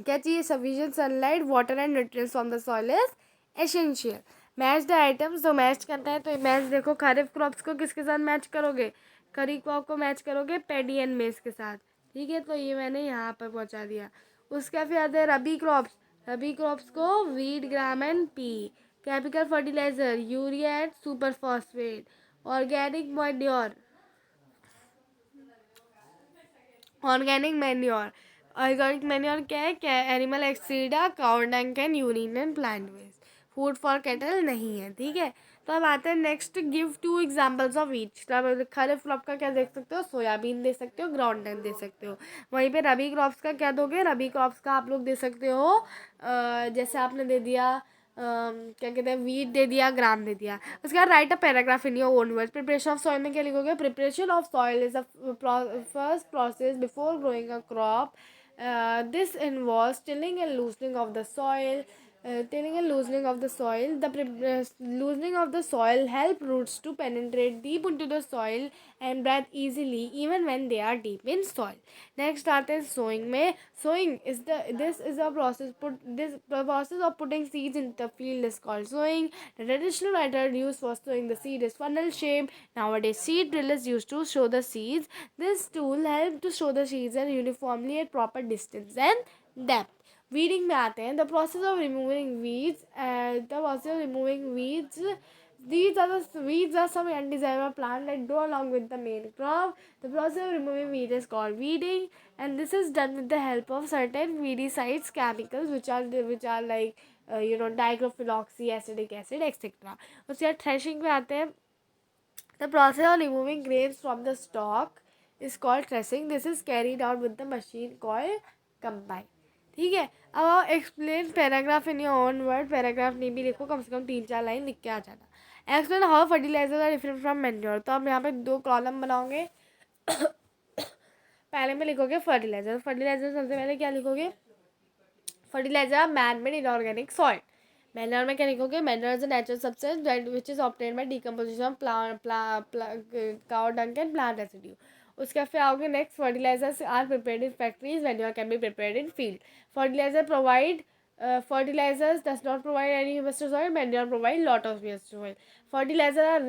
क्या चाहिए? sufficient sunlight, water and nutrients from the soil is essential. Match the items. तो match करना है तो match देखो, खरीफ crops को किसके साथ मैच करोगे? खरीफ क्रॉप को मैच करोगे पैडी एंड मेज के साथ. ठीक है. तो ये मैंने यहाँ पर पहुँचा दिया. उसका फिर आते हैं रबी क्रॉप्स. रबी क्रॉप्स को wheat, gram and pea. Chemical fertilizer, urea and super phosphate. Organic manure. Organic manure क्या है? क्या animal excreta, cow dung and urine and plant waste. Food for cattle नहीं है. ठीक है. तो अब आते हैं next. Give 2 examples of each. Kharif crop का क्या देख सकते हो? सोयाबीन दे सकते हो, ग्राउंड नट दे सकते हो. वहीं पे रबी क्रॉप्स का क्या दोगे? रबी क्रॉप्स का आप लोग दे सकते हो, जैसे आपने दे दिया क्या कहते हैं, वीट दे दिया, ग्राम दे दिया. उसके बाद right a paragraph in your own words. Preparation of soil में क्या लिखोगे? Preparation of soil is the first process before growing a crop. This involves tilling and loosening of the soil, tilling and loosening of the soil. Loosening of the soil help roots to penetrate deep into the soil and breathe easily even when they are deep in soil. Next आते हैं sowing में. Sowing is a process. This the process of putting seeds in the field is called sowing. The traditional method used for sowing the seed is funnel shape. Nowadays, seed drill is used to sow the seeds. This tool helps to sow the seeds and uniformly at proper distance and depth. Weeding में आते हैं. The process of removing weeds. Weeds are some undesirable plants that grow along with the main crop. The process of removing weeds is called weeding, and this is done with the help of certain weedicides chemicals which are like dichlorphylloxy, acetic acid, etc. उसके बाद threshing में आते हैं. The process of removing grains from the stalk is called threshing. This is carried out with the machine called combine. ठीक है. अब आओ explain paragraph in your own word. Paragraph नहीं भी लिखो, कम से कम 3-4 लाइन लिख के आ जाना. Explain how fertilizer are different from manure. तो आप यहाँ पे 2 कॉलम बनाओगे. पहले में लिखोगे फर्टिलाइजर. फर्टिलाइजर सबसे पहले क्या लिखोगे? Fertilizer are man made inorganic soil. Manure में क्या लिखोगे? Manure is a natural substance which is obtained by decomposition of cow dung and plant residue. उसके फिर आओगे next. Fertilizers are prepared in factories. Manure can be prepared in field. Fertilizers does not provide any humus to soil. Manure provide lot of humus to soil. Fertilizers are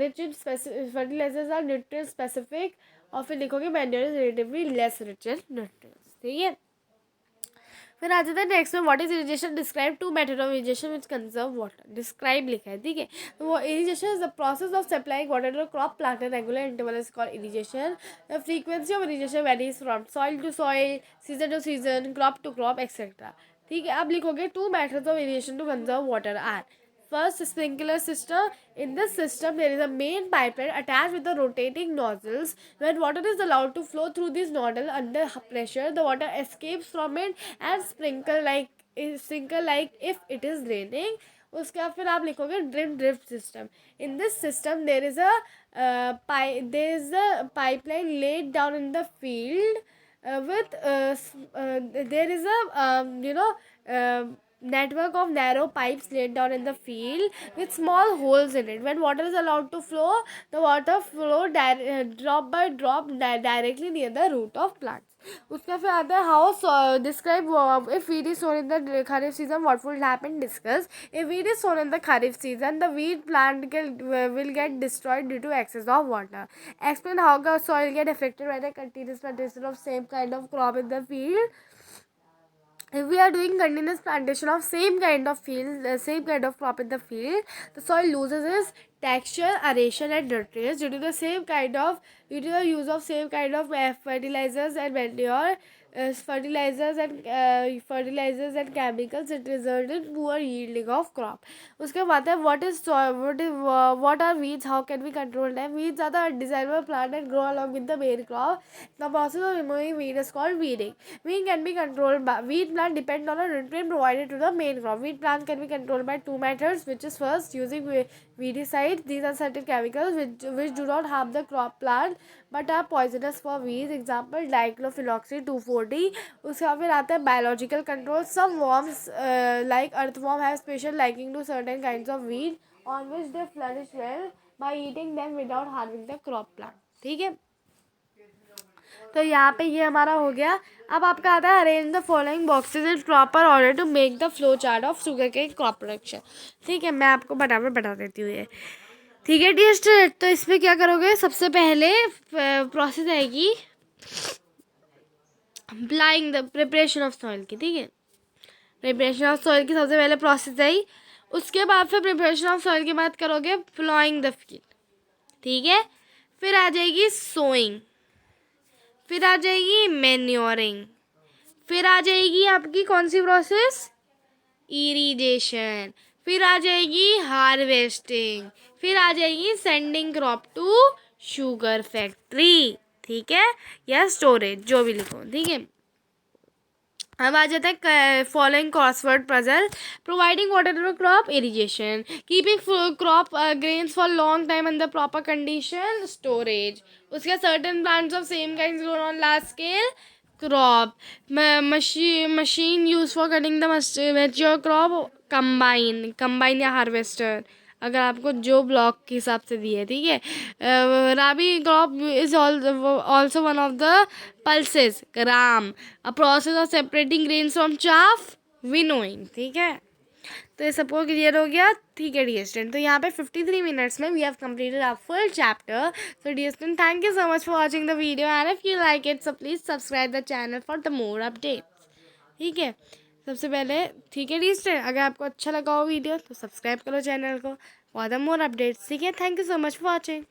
nutrient specific. और फिर लिखोगे manure is relatively less rich in nutrients. ठीक है. फिर आ जाता है next में. What is irrigation? Describe 2 method of irrigation which conserve water. Describe लिखा है. ठीक है. तो वो irrigation is the process of supplying water to crop plant at regular interval is called irrigation. The frequency of irrigation varies from soil to soil, season to season, crop to crop etcetera. ठीक है. अब लिखोगे 2 methods of irrigation to conserve water are. First, sprinkler system. In this system, there is a main pipeline attached with the rotating nozzles. When water is allowed to flow through this nozzle under pressure, the water escapes from it and sprinkle like if it is raining. उसके बाद फिर आप लिखोगे drift system. In this system there is a pipeline laid down in the field there is a network of narrow pipes laid down in the field with small holes in it. When water is allowed to flow, the water flow drop by drop directly near the root of plants. उसका फिर आता है how describe. If wheat is sown in the kharif season what would happen. Discuss. If wheat is sown in the kharif season the wheat plant will get destroyed due to excess of water. Explain how the soil get affected by the continuous plantation of same kind of crop in the field. If we are doing continuous plantation of same kind of crop in the field, the soil loses its texture, aeration and nutrients due to the use of same kind of fertilizers and manure, fertilizers and chemicals. It result in poor yielding of crop. उसके बाद है what are weeds? How can we control them? Weeds are the undesirable plant that grow along with the main crop. The process of removing weed is called weeding. Weed can be controlled by weed plant depend on a nutrient provided to the main crop. Weed plant can be controlled by 2 methods, which is first using weedicides. These are certain chemicals which do not harm the crop plant but are poisonous for weeds. Example dichlorphylloxy 2,4-D. उसके बाद फिर आता है biological control. Some worms like earthworm have special liking to certain kinds of weed on which they flourish well by eating them without harming the crop plant. ठीक है. तो यहाँ पे ये हमारा हो गया. अब आपका आता है arrange the following boxes in proper order to make the flow chart of sugar cane crop production. ठीक है. मैं आपको बता देती हूँ ये. ठीक है डियर स्टूडेंट. तो इसमें क्या करोगे? सबसे पहले प्रोसेस आएगी applying the preparation of soil की. ठीक है. प्रिपरेशन ऑफ सॉइल की सबसे पहले प्रोसेस आई. उसके बाद फिर प्रिपरेशन ऑफ सॉइल की बात करोगे प्लॉइंग द फील्ड. ठीक है. फिर आ जाएगी सोइंग. फिर आ जाएगी मैन्योरिंग. फिर आ जाएगी आपकी कौन सी प्रोसेस? इरिगेशन. फिर आ जाएगी हार्वेस्टिंग. फिर आ जाएगी sending crop to sugar factory. ठीक है. या स्टोरेज, जो भी लिखो. ठीक है. अब आ जाता है following crossword puzzle. Providing water to crop irrigation. Keeping crop grains for long time under proper condition storage. उसके certain plants of same kind grown on large scale crop, machine use for cutting the mature crop, combine या harvester, अगर आपको जो block के हिसाब से दिए, ठीक है। Rabi crop is also one of the pulses, gram, a process of separating grains from chaff, winnowing, ठीक है। तो ये सबको क्लियर हो गया, ठीक है डियर स्टूडेंट। तो यहाँ पे 53 मिनट्स में we have completed our full chapter. So dear student, thank you so much for watching the video and if you like it so please subscribe the channel for the more updates, ठीक है। सबसे पहले, ठीक है dear student, अगर आपको अच्छा लगा हो वीडियो तो सब्सक्राइब करो चैनल को फॉर द मोर अपडेट्स, ठीक है। Thank you so much for watching.